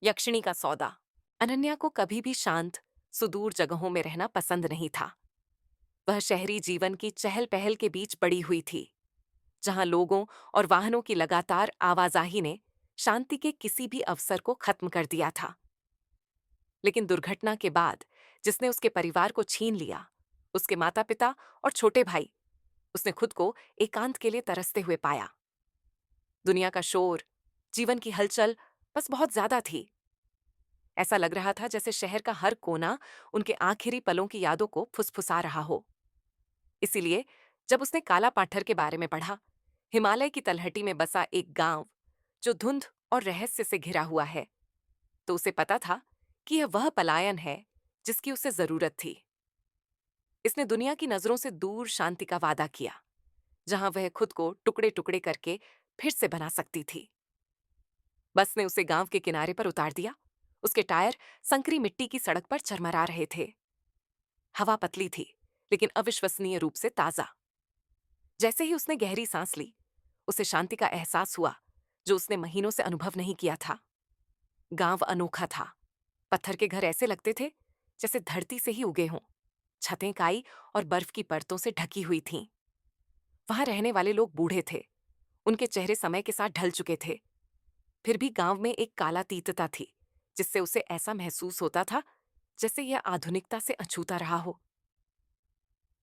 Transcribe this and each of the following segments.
यक्षिणी का सौदा। अनन्या को कभी भी शांत, सुदूर जगहों में रहना पसंद नहीं था। वह शहरी जीवन की चहल पहल के बीच बड़ी हुई थी, जहां लोगों और वाहनों की लगातार आवाजाही ने शांति के किसी भी अवसर को खत्म कर दिया था। लेकिन दुर्घटना के बाद, जिसने उसके परिवार को छीन लिया, उसके माता पिता और छोटे भाई, उसने खुद को एकांत के लिए तरसते हुए पाया। दुनिया का शोर, जीवन की हलचल बस बहुत ज्यादा थी। ऐसा लग रहा था जैसे शहर का हर कोना उनके आखिरी पलों की यादों को फुसफुसा रहा हो। इसीलिए जब उसने काला पाठर के बारे में पढ़ा, हिमालय की तलहटी में बसा एक गांव जो धुंध और रहस्य से घिरा हुआ है, तो उसे पता था कि यह वह पलायन है जिसकी उसे जरूरत थी। इसने दुनिया की नजरों से दूर शांति का वादा किया, जहां वह खुद को टुकड़े टुकड़े करके फिर से बना सकती थी। बस ने उसे गांव के किनारे पर उतार दिया। उसके टायर संकरी मिट्टी की सड़क पर चरमरा रहे थे। हवा पतली थी, लेकिन अविश्वसनीय रूप से ताजा। जैसे ही उसने गहरी सांस ली, उसे शांति का एहसास हुआ जो उसने महीनों से अनुभव नहीं किया था। गांव अनोखा था। पत्थर के घर ऐसे लगते थे जैसे धरती से ही उगे हों। छतें काई और बर्फ की परतों से ढकी हुई थीं। वहां रहने वाले लोग बूढ़े थे। उनके चेहरे समय के साथ ढल चुके थे। फिर भी गांव में एक कालातीतता थी, जिससे उसे ऐसा महसूस होता था जैसे यह आधुनिकता से अछूता रहा हो।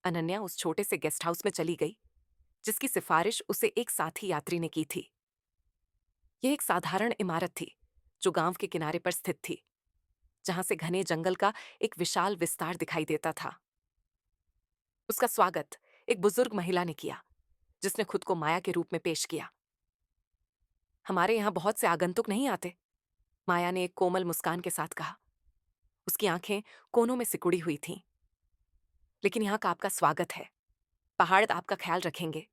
अनन्या उस छोटे से गेस्ट हाउस में चली गई, जिसकी सिफारिश उसे एक साथी यात्री ने की थी। यह एक साधारण इमारत थी जो गांव के किनारे पर स्थित थी, जहां से घने जंगल का एक विशाल विस्तार दिखाई देता था। उसका स्वागत एक बुजुर्ग महिला ने किया, जिसने खुद को माया के रूप में पेश किया। हमारे यहाँ बहुत से आगंतुक नहीं आते, माया ने एक कोमल मुस्कान के साथ कहा। उसकी आंखें कोनों में सिकुड़ी हुई थीं। लेकिन यहाँ का आपका स्वागत है। पहाड़ आपका ख्याल रखेंगे।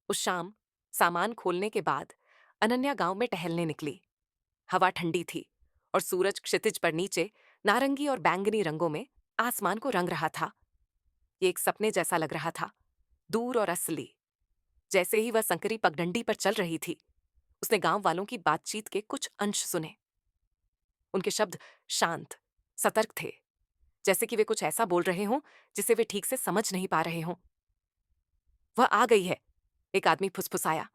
उस शाम सामान खोलने के बाद अनन्या गांव में टहलने निकली। हवा ठंडी थी और सूरज क्षितिज पर नीचे नारंगी और बैंगनी रंगों में आसमान को रंग रहा था। ये एक सपने जैसा लग रहा था, दूर और असली। जैसे ही वह संकरी पगडंडी पर चल रही थी, उसने गांव वालों की बातचीत के कुछ अंश सुने। उनके शब्द शांत, सतर्क थे, जैसे कि वे कुछ ऐसा बोल रहे हों जिसे वे ठीक से समझ नहीं पा रहे हों। वह आ गई है, एक आदमी फुसफुसाया।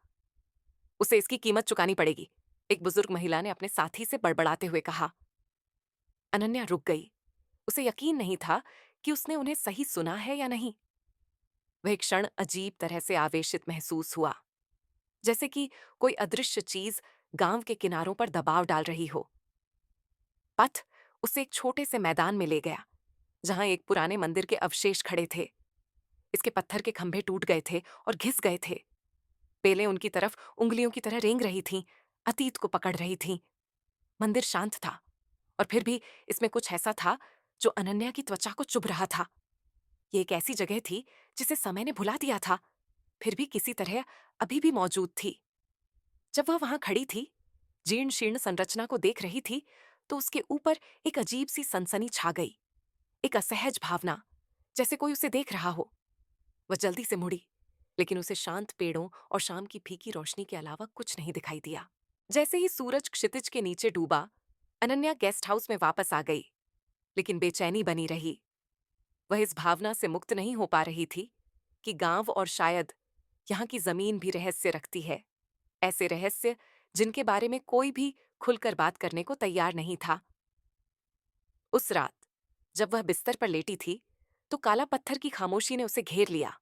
उसे इसकी कीमत चुकानी पड़ेगी, एक बुजुर्ग महिला ने अपने साथी से बड़बड़ाते हुए कहा। अनन्या रुक गई। उसे यकीन नहीं था कि उसने उन्हें सही सुना है या नहीं। वह एक क्षण अजीब तरह से आवेशित महसूस हुआ, जैसे कि कोई अदृश्य चीज गांव के किनारों पर दबाव डाल रही हो। पथ उसे एक छोटे से मैदान में ले गया, जहां एक पुराने मंदिर के अवशेष खड़े थे। इसके पत्थर के खंभे टूट गए थे और घिस गए थे। बेलें उनकी तरफ उंगलियों की तरह रेंग रही थीं, अतीत को पकड़ रही थीं। मंदिर शांत था, और फिर भी इसमें कुछ ऐसा था जो अनन्या की त्वचा को चुभ रहा था। ये एक ऐसी जगह थी जिसे समय ने भुला दिया था, फिर भी किसी तरह अभी भी मौजूद थी। जब वह वहां खड़ी थी, जीर्ण शीर्ण संरचना को देख रही थी, तो उसके ऊपर एक अजीब सी सनसनी छा गई। एक असहज भावना, जैसे कोई उसे देख रहा हो। वह जल्दी से मुड़ी, लेकिन उसे शांत पेड़ों और शाम की फीकी रोशनी के अलावा कुछ नहीं दिखाई दिया। जैसे ही सूरज क्षितिज के नीचे डूबा, अनन्या गेस्ट हाउस में वापस आ गई, लेकिन बेचैनी बनी रही। वह इस भावना से मुक्त नहीं हो पा रही थी कि गांव और शायद यहाँ की जमीन भी रहस्य रखती है। ऐसे रहस्य जिनके बारे में कोई भी खुलकर बात करने को तैयार नहीं था। उस रात जब वह बिस्तर पर लेटी थी, तो काला पत्थर की खामोशी ने उसे घेर लिया।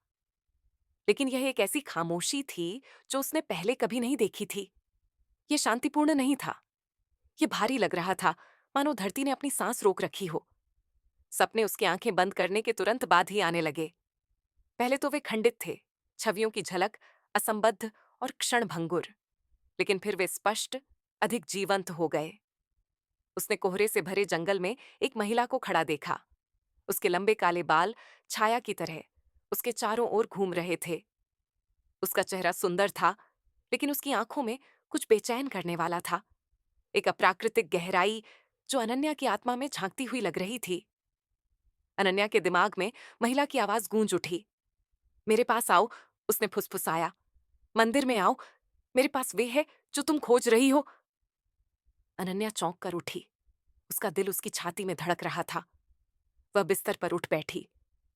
लेकिन यह एक ऐसी खामोशी थी जो उसने पहले कभी नहीं देखी थी। यह शांतिपूर्ण नहीं था। यह भारी लग रहा था, मानो धरती ने अपनी सांस रोक रखी हो। सपने उसकी आंखें बंद करने के तुरंत बाद ही आने लगे। पहले तो वे खंडित थे, छवियों की झलक, असंबद्ध और क्षणभंगुर। लेकिन फिर वे स्पष्ट, अधिक जीवंत हो गए। उसने कोहरे से भरे जंगल में एक महिला को खड़ा देखा। उसके लंबे काले बाल छाया की तरह उसके चारों ओर घूम रहे थे। उसका चेहरा सुंदर था, लेकिन उसकी आंखों में कुछ बेचैन करने वाला था, एक अप्राकृतिक गहराई जो अनन्या की आत्मा में झांकती हुई लग रही थी। अनन्या के दिमाग में महिला की आवाज गूंज उठी। मेरे पास आओ, उसने फुसफुसाया। मंदिर में आओ, मेरे पास वे है जो तुम खोज रही हो। अनन्या चौंक कर उठी। उसका दिल उसकी छाती में धड़क रहा था। वह बिस्तर पर उठ बैठी,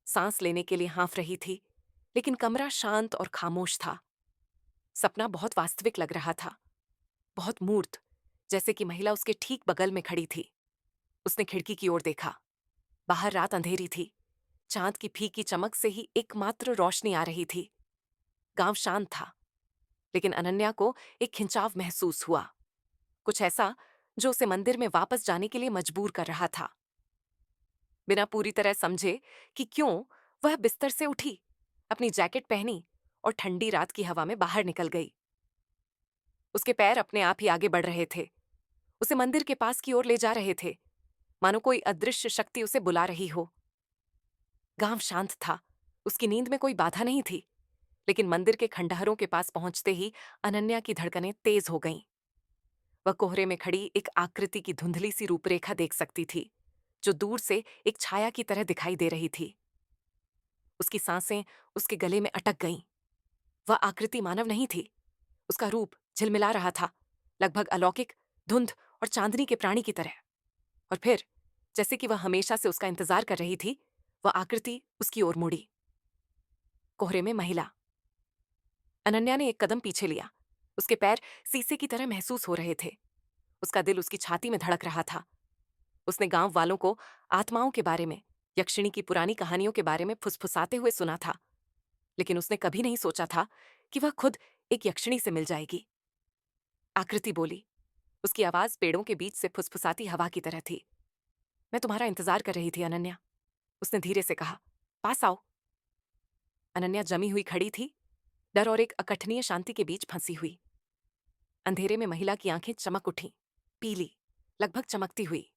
सांस लेने के लिए हाँफ रही थी, लेकिन कमरा शांत और खामोश था। सपना बहुत वास्तविक लग रहा था, बहुत मूर्त, जैसे कि महिला उसके ठीक बगल में खड़ी थी। उसने खिड़की की ओर देखा। बाहर रात अंधेरी थी। चांद की फीकी चमक से ही एकमात्र रोशनी आ रही थी। गांव शांत था, लेकिन अनन्या को एक खिंचाव महसूस हुआ, कुछ ऐसा जो उसे मंदिर में वापस जाने के लिए मजबूर कर रहा था। बिना पूरी तरह समझे कि क्यों, वह बिस्तर से उठी, अपनी जैकेट पहनी और ठंडी रात की हवा में बाहर निकल गई। उसके पैर अपने आप ही आगे बढ़ रहे थे, उसे मंदिर के पास की ओर ले जा रहे थे, मानो कोई अदृश्य शक्ति उसे बुला रही हो। गांव शांत था, उसकी नींद में कोई बाधा नहीं थी, लेकिन मंदिर के खंडहरों के पास पहुंचते ही अनन्या की धड़कनें तेज हो गईं। वह कोहरे में खड़ी एक आकृति की धुंधली सी रूपरेखा देख सकती थी, जो दूर से एक छाया की तरह दिखाई दे रही थी। उसकी सांसें उसके गले में अटक गईं। वह आकृति मानव नहीं थी, उसका रूप झिलमिला रहा था, लगभग अलौकिक, धुंध और चांदनी के प्राणी की तरह। और फिर, जैसे कि वह हमेशा से उसका इंतजार कर रही थी, वह आकृति उसकी ओर मुड़ी। कोहरे में महिला। अनन्या ने एक कदम पीछे लिया। उसके पैर शीशे की तरह महसूस हो रहे थे। उसका दिल उसकी छाती में धड़क रहा था। उसने गांव वालों को आत्माओं के बारे में, यक्षिणी की पुरानी कहानियों के बारे में फुसफुसाते हुए सुना था, लेकिन उसने कभी नहीं सोचा था कि वह खुद एक यक्षिणी से मिल जाएगी। आकृति बोली। उसकी आवाज पेड़ों के बीच से फुसफुसाती हवा की तरह थी। मैं तुम्हारा इंतजार कर रही थी अनन्या, उसने धीरे से कहा। पास आओ। अनन्या जमी हुई खड़ी थी, डर और एक अकठनीय शांति के बीच फंसी हुई। अंधेरे में महिला की आंखें चमक उठीं, पीली, लगभग चमकती हुई।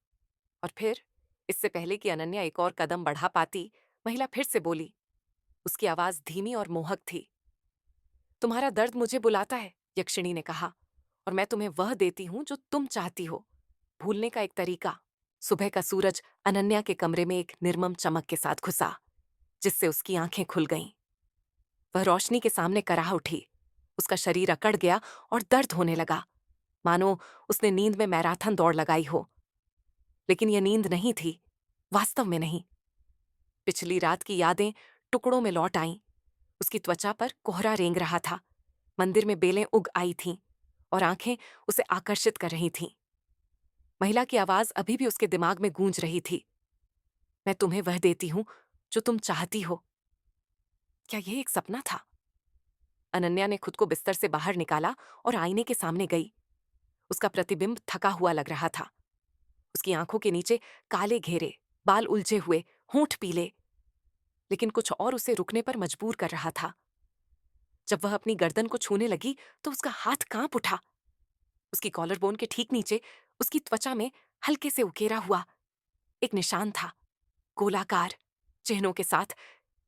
और फिर, इससे पहले कि अनन्या एक और कदम बढ़ा पाती, महिला फिर से बोली। उसकी आवाज धीमी और मोहक थी। तुम्हारा दर्द मुझे बुलाता है, यक्षिणी ने कहा, और मैं तुम्हें वह देती हूं जो तुम चाहती हो, भूलने का एक तरीका। सुबह का सूरज अनन्या के कमरे में एक निर्मम चमक के साथ घुसा, जिससे उसकी आंखें खुल गईं। वह रोशनी के सामने कराह उठी। उसका शरीर अकड़ गया और दर्द होने लगा, मानो उसने नींद में मैराथन दौड़ लगाई हो। लेकिन यह नींद नहीं थी, वास्तव में नहीं। पिछली रात की यादें टुकड़ों में लौट आईं। उसकी त्वचा पर कोहरा रेंग रहा था, मंदिर में बेलें उग आई थीं, और आंखें उसे आकर्षित कर रही थीं। महिला की आवाज अभी भी उसके दिमाग में गूंज रही थी। मैं तुम्हें वह देती हूं जो तुम चाहती हो। क्या यह एक सपना था? अनन्या ने खुद को बिस्तर से बाहर निकाला और आईने के सामने गई। उसका प्रतिबिंब थका हुआ लग रहा था। उसकी आंखों के नीचे काले घेरे, बाल उलझे हुए, होंठ पीले। लेकिन कुछ और उसे रुकने पर मजबूर कर रहा था। जब वह अपनी गर्दन को छूने लगी तो उसका हाथ कांप उठा। उसकी कॉलर बोन के ठीक नीचे, उसकी त्वचा में हल्के से उकेरा हुआ एक निशान था, गोलाकार, चिन्हों के साथ,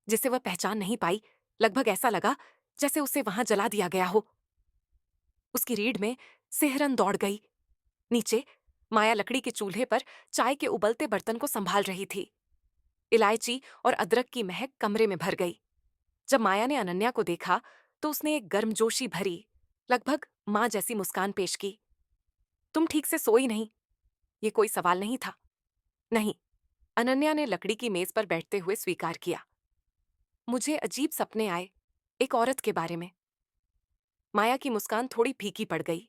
जिसे वह पहचान नहीं पाई। लगभग ऐसा लगा जैसे उसे वहां जला दिया गया हो। उसकी रीढ़ में सिहरन दौड़ गई। नीचे माया लकड़ी के चूल्हे पर चाय के उबलते बर्तन को संभाल रही थी। इलायची और अदरक की महक कमरे में भर गई। जब माया ने अनन्या को देखा तो उसने एक गर्मजोशी भरी, लगभग मां जैसी मुस्कान पेश की। तुम ठीक से सोई नहीं? ये कोई सवाल नहीं था। नहीं, अनन्या ने लकड़ी की मेज पर बैठते हुए स्वीकार किया। मुझे अजीब सपने आए, एक औरत के बारे में। माया की मुस्कान थोड़ी फीकी पड़ गई।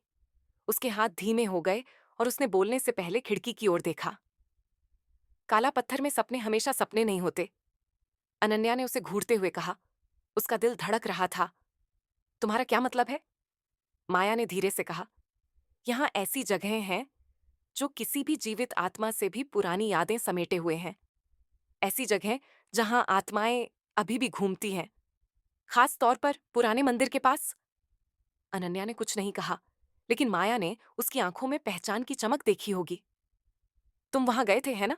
उसके हाथ धीमे हो गए और उसने बोलने से पहले खिड़की की ओर देखा। काला पत्थर में सपने हमेशा सपने नहीं होते, अनन्या ने उसे घूरते हुए कहा। उसका दिल धड़क रहा था। तुम्हारा क्या मतलब है? माया ने धीरे से कहा। यहां ऐसी जगहें हैं जो किसी भी जीवित आत्मा से भी पुरानी यादें समेटे हुए हैं। ऐसी जगहें जहां आत्माएं अभी भी घूमती हैं, खास तौर पर पुराने मंदिर के पास। अनन्या ने कुछ नहीं कहा, लेकिन माया ने उसकी आंखों में पहचान की चमक देखी होगी। तुम वहां गए थे, है ना?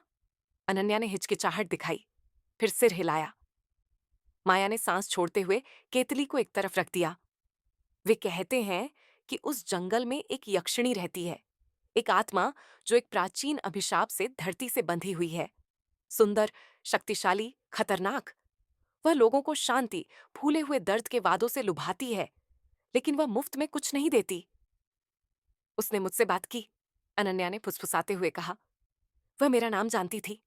अनन्या ने हिचकिचाहट दिखाई, फिर सिर हिलाया। माया ने सांस छोड़ते हुए केतली को एक तरफ रख दिया। वे कहते हैं कि उस जंगल में एक यक्षिणी रहती है, एक आत्मा जो एक प्राचीन अभिशाप से धरती से बंधी हुई है। सुंदर, शक्तिशाली, खतरनाक। वह लोगों को शांति, फूले हुए दर्द के वादों से लुभाती है, लेकिन वह मुफ्त में कुछ नहीं देती। उसने मुझसे बात की, अनन्या ने फुसफुसाते हुए कहा। वह मेरा नाम जानती थी।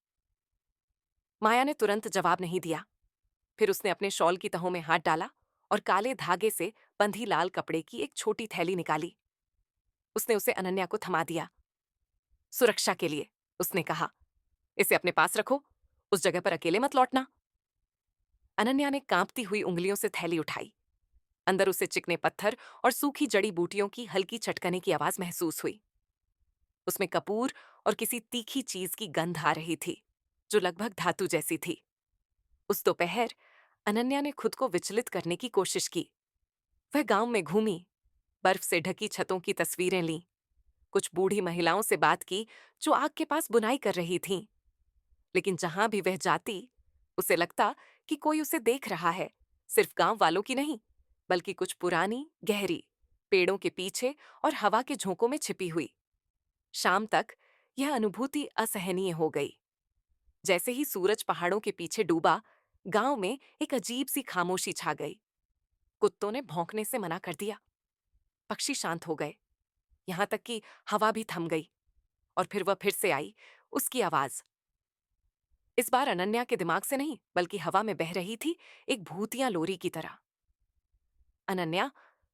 माया ने तुरंत जवाब नहीं दिया। फिर उसने अपने शॉल की तहों में हाथ डाला और काले धागे से बंधी लाल कपड़े की एक छोटी थैली निकाली। उसने उसे अनन्या को थमा दिया। सुरक्षा के लिए, उसने कहा। इसे अपने पास रखो, उस जगह पर अकेले मत लौटना। अनन्या ने कांपती हुई उंगलियों से थैली उठाई। अंदर उसे चिकने पत्थर और सूखी जड़ी बूटियों की हल्की चटकने की आवाज महसूस हुई। उसमें कपूर और किसी तीखी चीज की गंध आ रही थी, जो लगभग धातु जैसी थी। उस दोपहर अनन्या ने खुद को विचलित करने की कोशिश की। वह गांव में घूमी, बर्फ से ढकी छतों की तस्वीरें लीं, कुछ बूढ़ी महिलाओं से बात की जो आग के पास बुनाई कर रही थीं। लेकिन जहां भी वह जाती, उसे लगता कि कोई उसे देख रहा है, सिर्फ गांव वालों की नहीं, बल्कि कुछ पुरानी, गहरी, पेड़ों के पीछे और हवा के झोंकों में छिपी हुई। शाम तक यह अनुभूति असहनीय हो गई। जैसे ही सूरज पहाड़ों के पीछे डूबा, गांव में एक अजीब सी खामोशी छा गई। कुत्तों ने भौंकने से मना कर दिया, पक्षी शांत हो गए, यहां तक कि हवा भी थम गई। और फिर वह फिर से आई, उसकी आवाज। इस बार अनन्या के दिमाग से नहीं, बल्कि हवा में बह रही थी, एक भूतिया लोरी की तरह। अनन्या,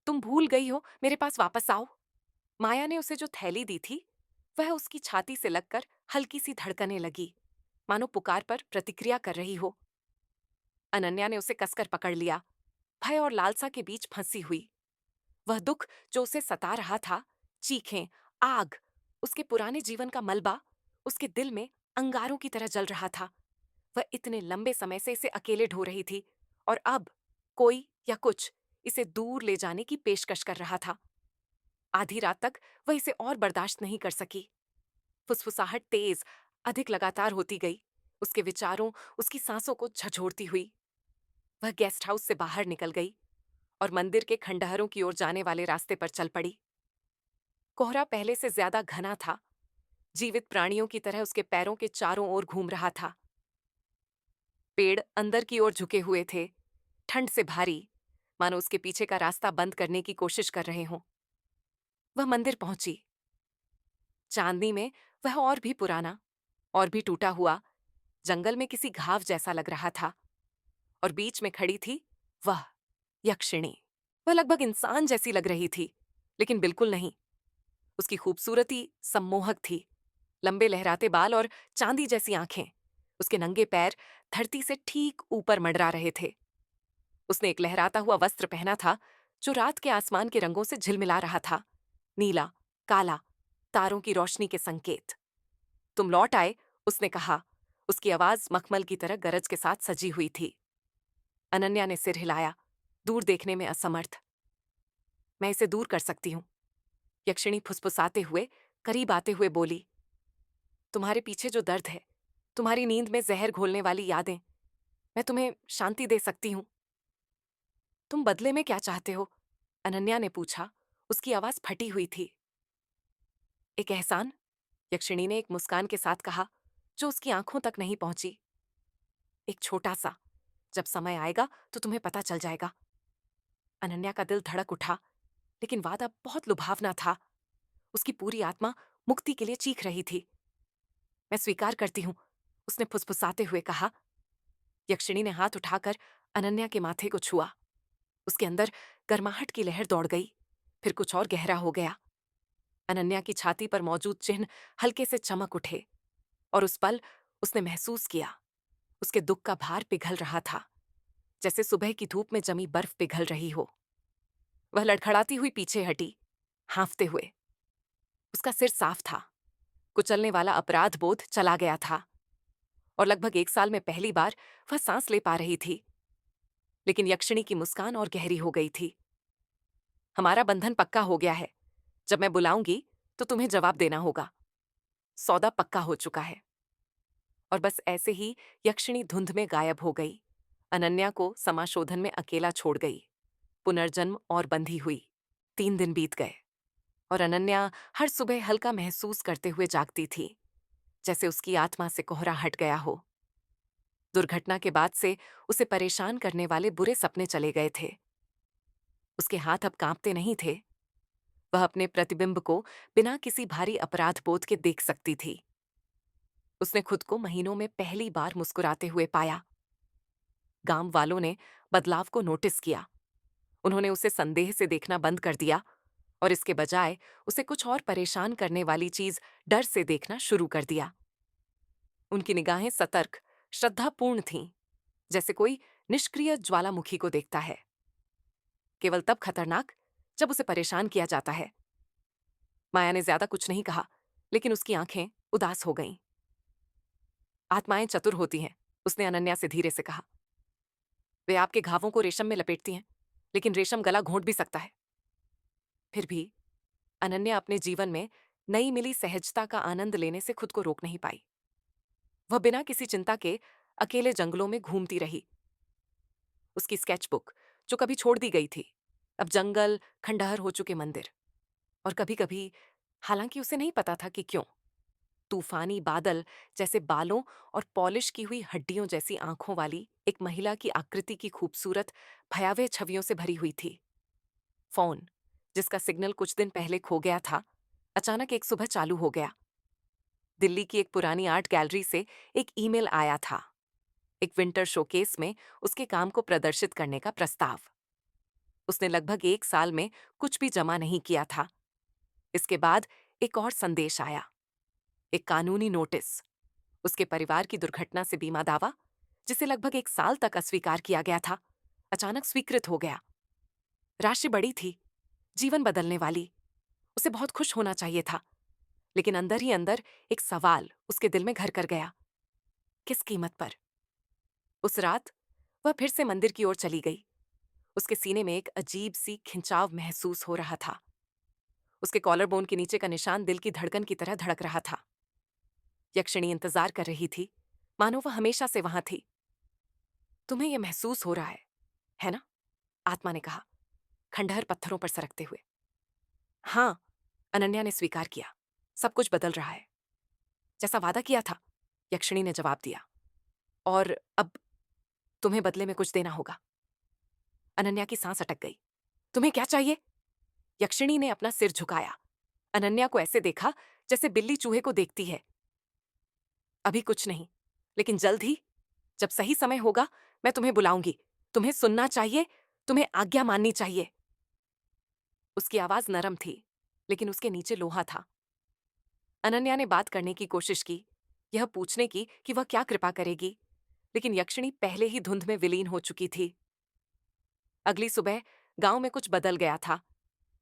तुम भूल गई हो, मेरे पास वापस आओ। माया ने उसे जो थैली दी थी, वह उसकी छाती से लगकर हल्की सी धड़कने लगी, मानो पुकार पर प्रतिक्रिया कर रही हो। अनन्या ने उसे कसकर पकड़ लिया, भय और लालसा के बीच फंसी हुई। वह दुख जो उसे सता रहा था, चीखें, आग, उसके पुराने जीवन का मलबा, उसके दिल में अंगारों की तरह जल रहा था। वह इतने लंबे समय से इसे अकेले ढो रही थी, और अब कोई या कुछ इसे दूर ले जाने की पेशकश कर रहा था। आधी रात तक वह इसे और बर्दाश्त नहीं कर सकी। फुसफुसाहट तेज, अधिक लगातार होती गई, उसके विचारों, उसकी सांसों को झंझोड़ती हुई। वह गेस्ट हाउस से बाहर निकल गई और मंदिर के खंडहरों की ओर जाने वाले रास्ते पर चल पड़ी। कोहरा पहले से ज्यादा घना था, जीवित प्राणियों की तरह उसके पैरों के चारों ओर घूम रहा था। पेड़ अंदर की ओर झुके हुए थे, ठंड से भारी, मानो उसके पीछे का रास्ता बंद करने की कोशिश कर रहे हों। वह मंदिर पहुंची। चांदनी में वह और भी पुराना, और भी टूटा हुआ, जंगल में किसी घाव जैसा लग रहा था। और बीच में खड़ी थी वह, यक्षिणी। वह लगभग इंसान जैसी लग रही थी, लेकिन बिल्कुल नहीं। उसकी खूबसूरती सम्मोहक थी, लंबे लहराते बाल और चांदी जैसी आंखें। उसके नंगे पैर धरती से ठीक ऊपर मंडरा रहे थे। उसने एक लहराता हुआ वस्त्र पहना था, जो रात के आसमान के रंगों से झिलमिला रहा था, नीला, काला, तारों की रोशनी के संकेत। तुम लौट आए, उसने कहा। उसकी आवाज मखमल की तरह गरज के साथ सजी हुई थी। अनन्या ने सिर हिलाया, दूर देखने में असमर्थ। मैं इसे दूर कर सकती हूँ, यक्षिणी फुसफुसाते हुए, करीब आते हुए बोली। तुम्हारे पीछे जो दर्द है, तुम्हारी नींद में जहर घोलने वाली यादें, मैं तुम्हें शांति दे सकती हूँ। तुम बदले में क्या चाहते हो? अनन्या ने पूछा। उसकी आवाज फटी हुई थी। एक एहसान, यक्षिणी ने एक मुस्कान के साथ कहा, जो उसकी आंखों तक नहीं पहुंची। एक छोटा सा, जब समय आएगा तो तुम्हें पता चल जाएगा। अनन्या का दिल धड़क उठा, लेकिन वादा बहुत लुभावना था। उसकी पूरी आत्मा मुक्ति के लिए चीख रही थी। मैं स्वीकार करती हूँ, उसने फुसफुसाते हुए कहा। यक्षिणी ने हाथ उठाकर अनन्या के माथे को छुआ। उसके अंदर गर्माहट की लहर दौड़ गई, फिर कुछ और गहरा हो गया। अनन्या की छाती पर मौजूद चिन्ह हल्के से चमक उठे, और उस पल उसने महसूस किया, उसके दुख का भार पिघल रहा था, जैसे सुबह की धूप में जमी बर्फ पिघल रही हो। वह लड़खड़ाती हुई पीछे हटी, हांफते हुए। उसका सिर साफ था, कुचलने वाला अपराध बोध चला गया था, और लगभग 1 साल में पहली बार वह सांस ले पा रही थी। लेकिन यक्षिणी की मुस्कान और गहरी हो गई थी। हमारा बंधन पक्का हो गया है। जब मैं बुलाऊंगी तो तुम्हें जवाब देना होगा। सौदा पक्का हो चुका है। और बस ऐसे ही यक्षिणी धुंध में गायब हो गई, अनन्या को समाशोधन में अकेला छोड़ गई। पुनर्जन्म और बंधी हुई। 3 दिन बीत गए, और अनन्या हर सुबह हल्का महसूस करते हुए जागती थी, जैसे उसकी आत्मा से कोहरा हट गया हो। दुर्घटना के बाद से उसे परेशान करने वाले बुरे सपने चले गए थे। उसके हाथ अब कांपते नहीं थे, वह अपने प्रतिबिंब को बिना किसी भारी अपराध बोध के देख सकती थी। उसने खुद को महीनों में पहली बार मुस्कुराते हुए पाया। गांव वालों ने बदलाव को नोटिस किया। उन्होंने उसे संदेह से देखना बंद कर दिया और इसके बजाय उसे कुछ और परेशान करने वाली चीज डर से देखना शुरू कर दिया। उनकी निगाहें सतर्क, श्रद्धापूर्ण थीं, जैसे कोई निष्क्रिय ज्वालामुखी को देखता है, केवल तब खतरनाक जब उसे परेशान किया जाता है। माया ने ज्यादा कुछ नहीं कहा, लेकिन उसकी आंखें उदास हो गईं। आत्माएं चतुर होती हैं, उसने अनन्या से धीरे से कहा। वे आपके घावों को रेशम में लपेटती हैं, लेकिन रेशम गला घोंट भी सकता है। फिर भी अनन्या अपने जीवन में नई मिली सहजता का आनंद लेने से खुद को रोक नहीं पाई। वह बिना किसी चिंता के अकेले जंगलों में घूमती रही। उसकी स्केचबुक, जो कभी छोड़ दी गई थी, अब जंगल, खंडहर हो चुके मंदिर, और कभी कभी, हालांकि उसे नहीं पता था कि क्यों, तूफानी बादल जैसे बालों और पॉलिश की हुई हड्डियों जैसी आंखों वाली एक महिला की आकृति की खूबसूरत भयावह छवियों से भरी हुई थी। फोन, जिसका सिग्नल कुछ दिन पहले खो गया था, अचानक एक सुबह चालू हो गया। दिल्ली की एक पुरानी आर्ट गैलरी से एक ईमेल आया था। एक विंटर शोकेस में उसके काम को प्रदर्शित करने का प्रस्ताव। उसने लगभग 1 साल में कुछ भी जमा नहीं किया था। इसके बाद एक और संदेश आया, एक कानूनी नोटिस। उसके परिवार की दुर्घटना से बीमा दावा, जिसे लगभग 1 साल तक अस्वीकार किया गया था, अचानक स्वीकृत हो गया। राशि बड़ी थी, जीवन बदलने वाली। उसे बहुत खुश होना चाहिए था, लेकिन अंदर ही अंदर एक सवाल उसके दिल में घर कर गया, किस कीमत पर? उस रात वह फिर से मंदिर की ओर चली गई। उसके सीने में एक अजीब सी खिंचाव महसूस हो रहा था। उसके कॉलर बोन के नीचे का निशान दिल की धड़कन की तरह धड़क रहा था। यक्षिणी इंतजार कर रही थी, मानो वह हमेशा से वहां थी। तुम्हें यह महसूस हो रहा है ना? आत्मा ने कहा, खंडहर पत्थरों पर सरकते हुए। हाँ, अनन्या ने स्वीकार किया, सब कुछ बदल रहा है। जैसा वादा किया था, यक्षिणी ने जवाब दिया। और अब तुम्हें बदले में कुछ देना होगा। अनन्या की सांस अटक गई। तुम्हें क्या चाहिए? यक्षिणी ने अपना सिर झुकाया। अनन्या को ऐसे देखा जैसे बिल्ली चूहे को देखती है। अभी कुछ नहीं, लेकिन जल्द ही, जब सही समय होगा, मैं तुम्हें बुलाऊंगी। तुम्हें सुनना चाहिए, तुम्हें आज्ञा माननी चाहिए। उसकी आवाज नरम थी, लेकिन उसके नीचे लोहा था। अनन्या ने बात करने की कोशिश की, यह पूछने की कि वह क्या कृपा करेगी, लेकिन यक्षिणी पहले ही धुंध में विलीन हो चुकी थी। अगली सुबह गांव में कुछ बदल गया था।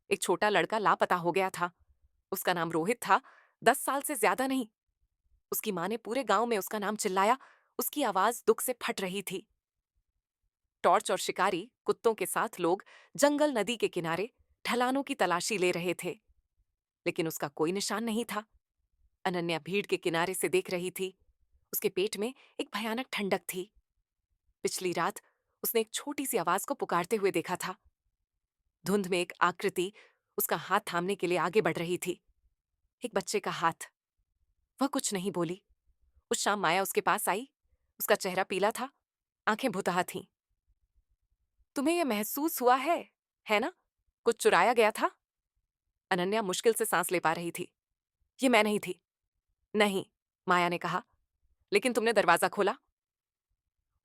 एक छोटा लड़का लापता हो गया था। उसका नाम रोहित था, 10 साल से ज्यादा नहीं। उसकी माँ ने पूरे गांव में उसका नाम चिल्लाया। उसकी आवाज दुख से फट रही थी। टॉर्च और शिकारी कुत्तों के साथ लोग जंगल, नदी के किनारे ढलानों की तलाशी ले रहे थे, लेकिन उसका कोई निशान नहीं था। अनन्या भीड़ के किनारे से देख रही थी। उसके पेट में एक भयानक ठंडक थी। पिछली रात उसने एक छोटी सी आवाज को पुकारते हुए देखा था। धुंध में एक आकृति उसका हाथ थामने के लिए आगे बढ़ रही थी, एक बच्चे का हाथ। वह कुछ नहीं बोली। उस शाम माया उसके पास आई। उसका चेहरा पीला था, आंखें भुतहा थीं। तुम्हें यह महसूस हुआ है ना? कुछ चुराया गया था? अनन्या मुश्किल से सांस ले पा रही थी। ये मैं नहीं थी। नहीं, माया ने कहा, लेकिन तुमने दरवाजा खोला।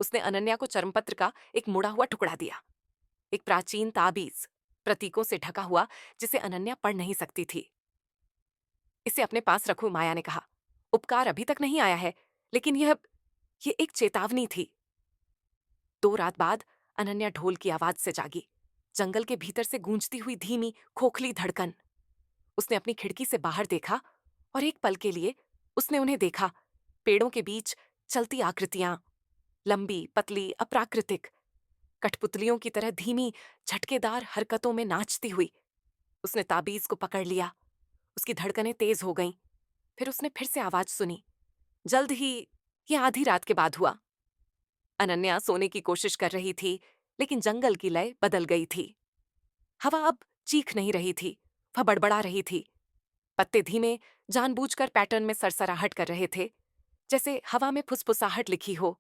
उसने अनन्या को चर्मपत्र का एक मुड़ा हुआ टुकड़ा दिया, एक प्राचीन ताबीज, प्रतीकों से ढका हुआ, जिसे अनन्या पढ़ नहीं सकती थी। इसे अपने पास रखो, माया ने कहा। उपकार अभी तक नहीं आया है, लेकिन यह एक चेतावनी थी। 2 रात बाद अनन्या ढोल की आवाज से जागी, जंगल के भीतर से गूंजती हुई धीमी, खोखली धड़कन। उसने अपनी खिड़की से बाहर देखा, और एक पल के लिए उसने उन्हें देखा, पेड़ों के बीच चलती आकृतियां, लंबी, पतली, अप्राकृतिक, कठपुतलियों की तरह धीमी, झटकेदार हरकतों में नाचती हुई। उसने ताबीज को पकड़ लिया। उसकी धड़कनें तेज हो गईं। फिर उसने फिर से आवाज सुनी। जल्द ही, यह आधी रात के बाद हुआ। अनन्या सोने की कोशिश कर रही थी, लेकिन जंगल की लय बदल गई थी। हवा अब चीख नहीं रही थी, वह बड़बड़ा रही थी। पत्ते धीमे, जानबूझकर पैटर्न में सरसराहट कर रहे थे, जैसे हवा में फुसफुसाहट लिखी हो।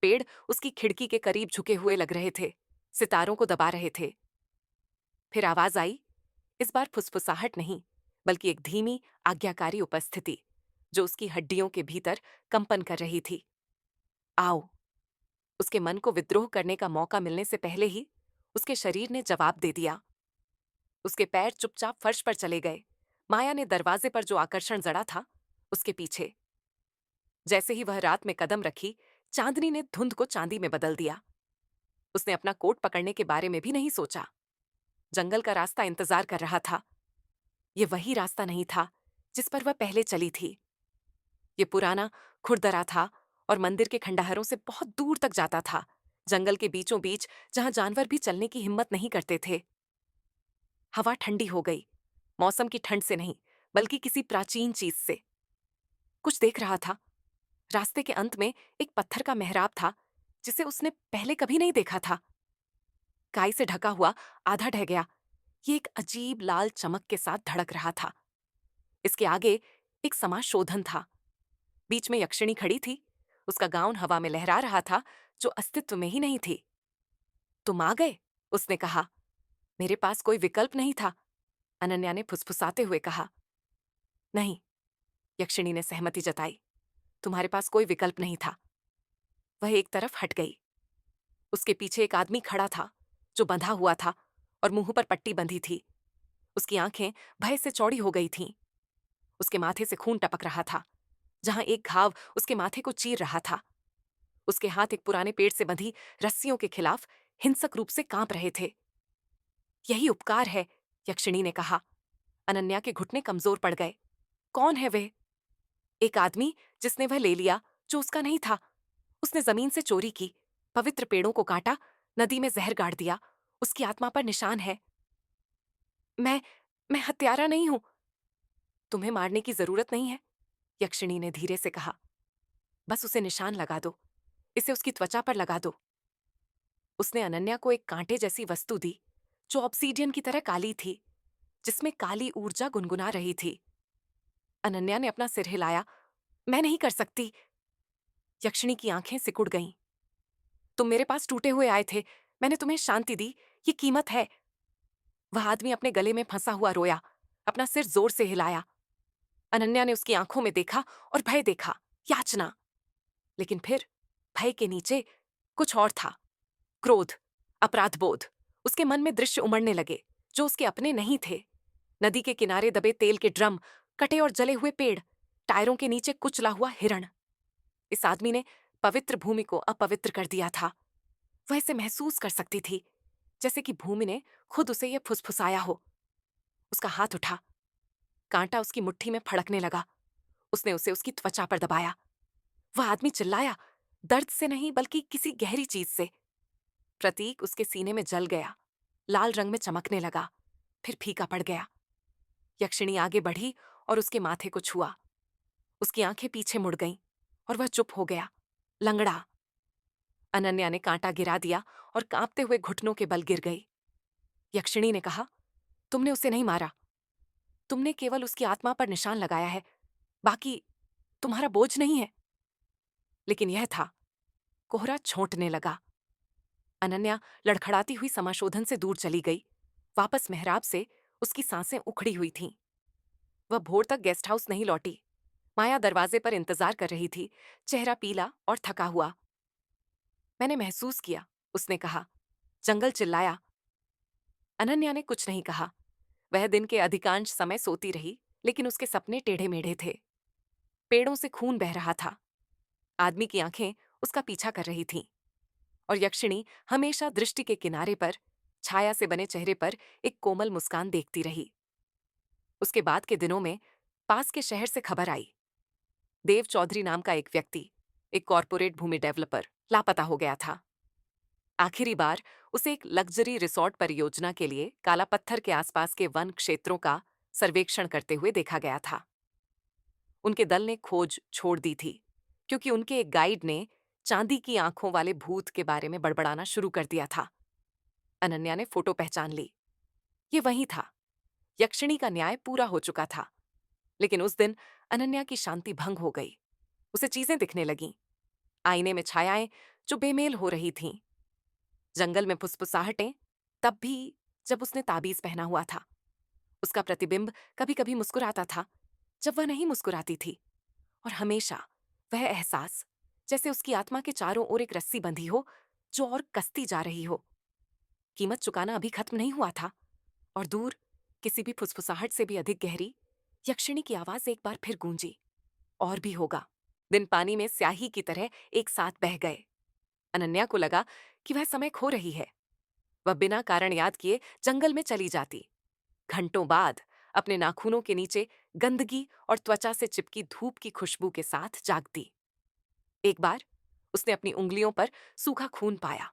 पेड़ उसकी खिड़की के करीब झुके हुए लग रहे थे, सितारों को दबा रहे थे। फिर आवाज आई, इस बार फुसफुसाहट नहीं, बल्कि एक धीमी, आज्ञाकारी उपस्थिति, जो उसकी हड्डियों के भीतर कंपन कर रही थी। आओ। उसके मन को विद्रोह करने का मौका मिलने से पहले ही उसके शरीर ने जवाब दे दिया। उसके पैर चुपचाप फर्श पर चले गए। माया ने दरवाजे पर जो आकर्षण जड़ा था, उसके पीछे। जैसे ही वह रात में कदम रखी, चांदनी ने धुंध को चांदी में बदल दिया। उसने अपना कोट पकड़ने के बारे में भी नहीं सोचा। जंगल का रास्ता इंतजार कर रहा था। ये वही रास्ता नहीं था जिस पर वह पहले चली थी। ये पुराना, खुरदरा था और मंदिर के खंडहरों से बहुत दूर तक जाता था, जंगल के बीचों बीच, जहां जानवर भी चलने की हिम्मत नहीं करते थे। हवा ठंडी हो गई, मौसम की ठंड से नहीं, बल्कि किसी प्राचीन चीज से। कुछ देख रहा था। रास्ते के अंत में एक पत्थर का मेहराब था, जिसे उसने पहले कभी नहीं देखा था। काई से ढका हुआ, आधा ढह गया, ये एक अजीब लाल चमक के साथ धड़क रहा था। इसके आगे एक समाशोधन था। बीच में यक्षिणी खड़ी थी। उसका गाउन हवा में लहरा रहा था, जो अस्तित्व में ही नहीं थी। तुम आ गए, उसने कहा। मेरे पास कोई विकल्प नहीं था, अनन्या ने फुसफुसाते हुए कहा। नहीं, यक्षिणी ने सहमति जताई। तुम्हारे पास कोई विकल्प नहीं था। वह एक तरफ हट गई। उसके पीछे एक आदमी खड़ा था, जो बंधा हुआ था और मुंह पर पट्टी बंधी थी। उसकी आंखें भय से चौड़ी हो गई थीं। उसके माथे से खून टपक रहा था, जहां एक घाव उसके माथे को चीर रहा था। उसके हाथ एक पुराने पेड़ से बंधी रस्सियों के खिलाफ हिंसक रूप से कांप रहे थे। यही उपकार है, यक्षिणी ने कहा। अनन्या के घुटने कमजोर पड़ गए। कौन है वे? एक आदमी जिसने वह ले लिया, जो उसका नहीं था। उसने जमीन से चोरी की, पवित्र पेड़ों को काटा, नदी में जहर गाड़ दिया। उसकी आत्मा पर निशान है। मैं मैं हत्यारा नहीं हूं। तुम्हें मारने की जरूरत नहीं है, यक्षिणी ने धीरे से कहा। बस उसे निशान लगा दो, इसे उसकी त्वचा पर लगा दो। उसने अनन्या को एक कांटे जैसी वस्तु दी, जो ऑब्सीडियन की तरह काली थी, जिसमें काली ऊर्जा गुनगुना रही थी। अनन्या ने अपना सिर हिलाया। मैं नहीं कर सकती। यक्षिणी की आंखें सिकुड़ गईं। तुम मेरे पास टूटे हुए आए थे, मैंने तुम्हें शांति दी, ये कीमत है। वह आदमी अपने गले में फंसा हुआ रोया, अपना सिर जोर से हिलाया। अनन्या ने उसकी आंखों में देखा और भय देखा, याचना। लेकिन फिर भय के नीचे कुछ और था। क्रोध, अपराधबोध। उसके मन में दृश्य उमड़ने लगे, जो उसके अपने नहीं थे। नदी के किनारे दबे तेल के ड्रम, कटे और जले हुए पेड़, टायरों के नीचे कुचला हुआ हिरण। इस आदमी ने पवित्र भूमि को अपवित्र कर दिया था। वह इसे महसूस कर सकती थी, जैसे कि भूमि ने खुद उसे यह फुसफुसाया हो। उसका हाथ उठा। कांटा उसकी मुट्ठी में फड़कने लगा। उसने उसे उसकी त्वचा पर दबाया। वह आदमी चिल्लाया, दर्द से नहीं, बल्कि किसी गहरी चीज से। प्रतीक उसके सीने में जल गया, लाल रंग में चमकने लगा, फिर फीका पड़ गया। यक्षिणी आगे बढ़ी और उसके माथे को छुआ। उसकी आंखें पीछे मुड़ गईं और वह चुप हो गया, लंगड़ा। अनन्या ने कांटा गिरा दिया और कांपते हुए घुटनों के बल गिर गई। यक्षिणी ने कहा, तुमने उसे नहीं मारा। तुमने केवल उसकी आत्मा पर निशान लगाया है, बाकी तुम्हारा बोझ नहीं है। लेकिन यह था। कोहरा छोंटने लगा। अनन्या लड़खड़ाती हुई समाशोधन से दूर चली गई। वापस मेहराब से उसकी सांसें उखड़ी हुई थीं। वह भोर तक गेस्ट हाउस नहीं लौटी। माया दरवाजे पर इंतजार कर रही थी, चेहरा पीला और थका हुआ। मैंने महसूस किया, उसने कहा। जंगल चिल्लाया। अनन्या ने कुछ नहीं कहा। वह दिन के अधिकांश समय सोती रही, लेकिन उसके सपने टेढ़े मेढ़े थे। पेड़ों से खून बह रहा था। आदमी की आंखें उसका पीछा कर रही थीं, और यक्षिणी हमेशा दृष्टि के किनारे पर, छाया से बने चेहरे पर एक कोमल मुस्कान देखती रही। उसके बाद के दिनों में पास के शहर से खबर आई। देव चौधरी नाम का एक व्यक्ति, एक कॉरपोरेट भूमि डेवलपर, लापता हो गया था। आखिरी बार उसे एक लग्जरी रिसोर्ट परियोजना के लिए काला पत्थर के आसपास के वन क्षेत्रों का सर्वेक्षण करते हुए देखा गया था। उनके दल ने खोज छोड़ दी थी, क्योंकि उनके एक गाइड ने चांदी की आंखों वाले भूत के बारे में बड़बड़ाना शुरू कर दिया था। अनन्या ने फोटो पहचान ली। ये वही था। यक्षिणी का न्याय पूरा हो चुका था। लेकिन उस दिन अनन्या की शांति भंग हो गई। उसे चीजें दिखने लगीं, आईने में छायाएं जो बेमेल हो रही थीं, जंगल में फुसफुसाहटें, तब भी जब उसने ताबीज पहना हुआ था। उसका प्रतिबिंब कभी कभी मुस्कुराता था जब वह नहीं मुस्कुराती थी, और हमेशा वह एहसास जैसे उसकी आत्मा के चारों ओर एक रस्सी बंधी हो जो और कसती जा रही हो। कीमत चुकाना अभी खत्म नहीं हुआ था, और दूर किसी भी फुसफुसाहट से भी अधिक गहरी यक्षिणी की आवाज एक बार फिर गूंजी। और भी होगा। दिन पानी में स्याही की तरह एक साथ बह गए। अनन्या को लगा कि वह समय खो रही है। वह बिना कारण याद किए जंगल में चली जाती, घंटों बाद अपने नाखूनों के नीचे गंदगी और त्वचा से चिपकी धूप की खुशबू के साथ जागती। एक बार उसने अपनी उंगलियों पर सूखा खून पाया।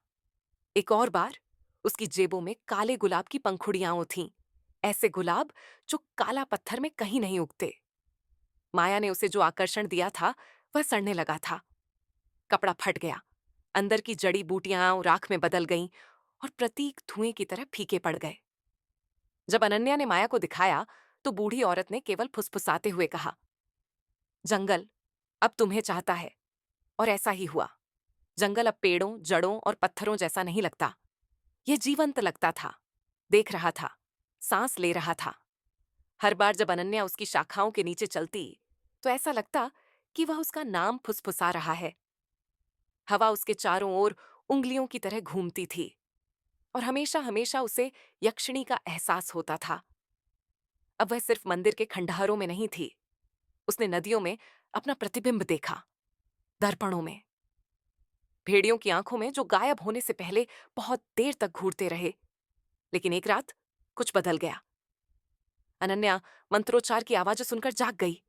एक और बार उसकी जेबों में काले गुलाब की पंखुड़ियां थीं, ऐसे गुलाब जो काला पत्थर में कहीं नहीं उगते। माया ने उसे जो आकर्षण दिया था वह सड़ने लगा था। कपड़ा फट गया, अंदर की जड़ी बूटियां राख में बदल गईं और प्रतीक धुएं की तरह फीके पड़ गए। जब अनन्या ने माया को दिखाया तो बूढ़ी औरत ने केवल फुसफुसाते हुए कहा, जंगल अब तुम्हें चाहता है। और ऐसा ही हुआ। जंगल अब पेड़ों, जड़ों और पत्थरों जैसा नहीं लगता। यह जीवंत लगता था, देख रहा था, सांस ले रहा था। हर बार जब अनन्या उसकी शाखाओं के नीचे चलती तो ऐसा लगता कि वह उसका नाम फुसफुसा रहा है। हवा उसके चारों ओर उंगलियों की तरह घूमती थी, और हमेशा हमेशा उसे यक्षिणी का एहसास होता था। अब वह सिर्फ मंदिर के खंडहरों में नहीं थी, उसने नदियों में अपना प्रतिबिंब देखा, दर्पणों में, भेड़ियों की आंखों में जो गायब होने से पहले बहुत देर तक घूरते रहे। लेकिन एक रात कुछ बदल गया। अनन्या मंत्रोच्चार की आवाजें सुनकर जाग गई।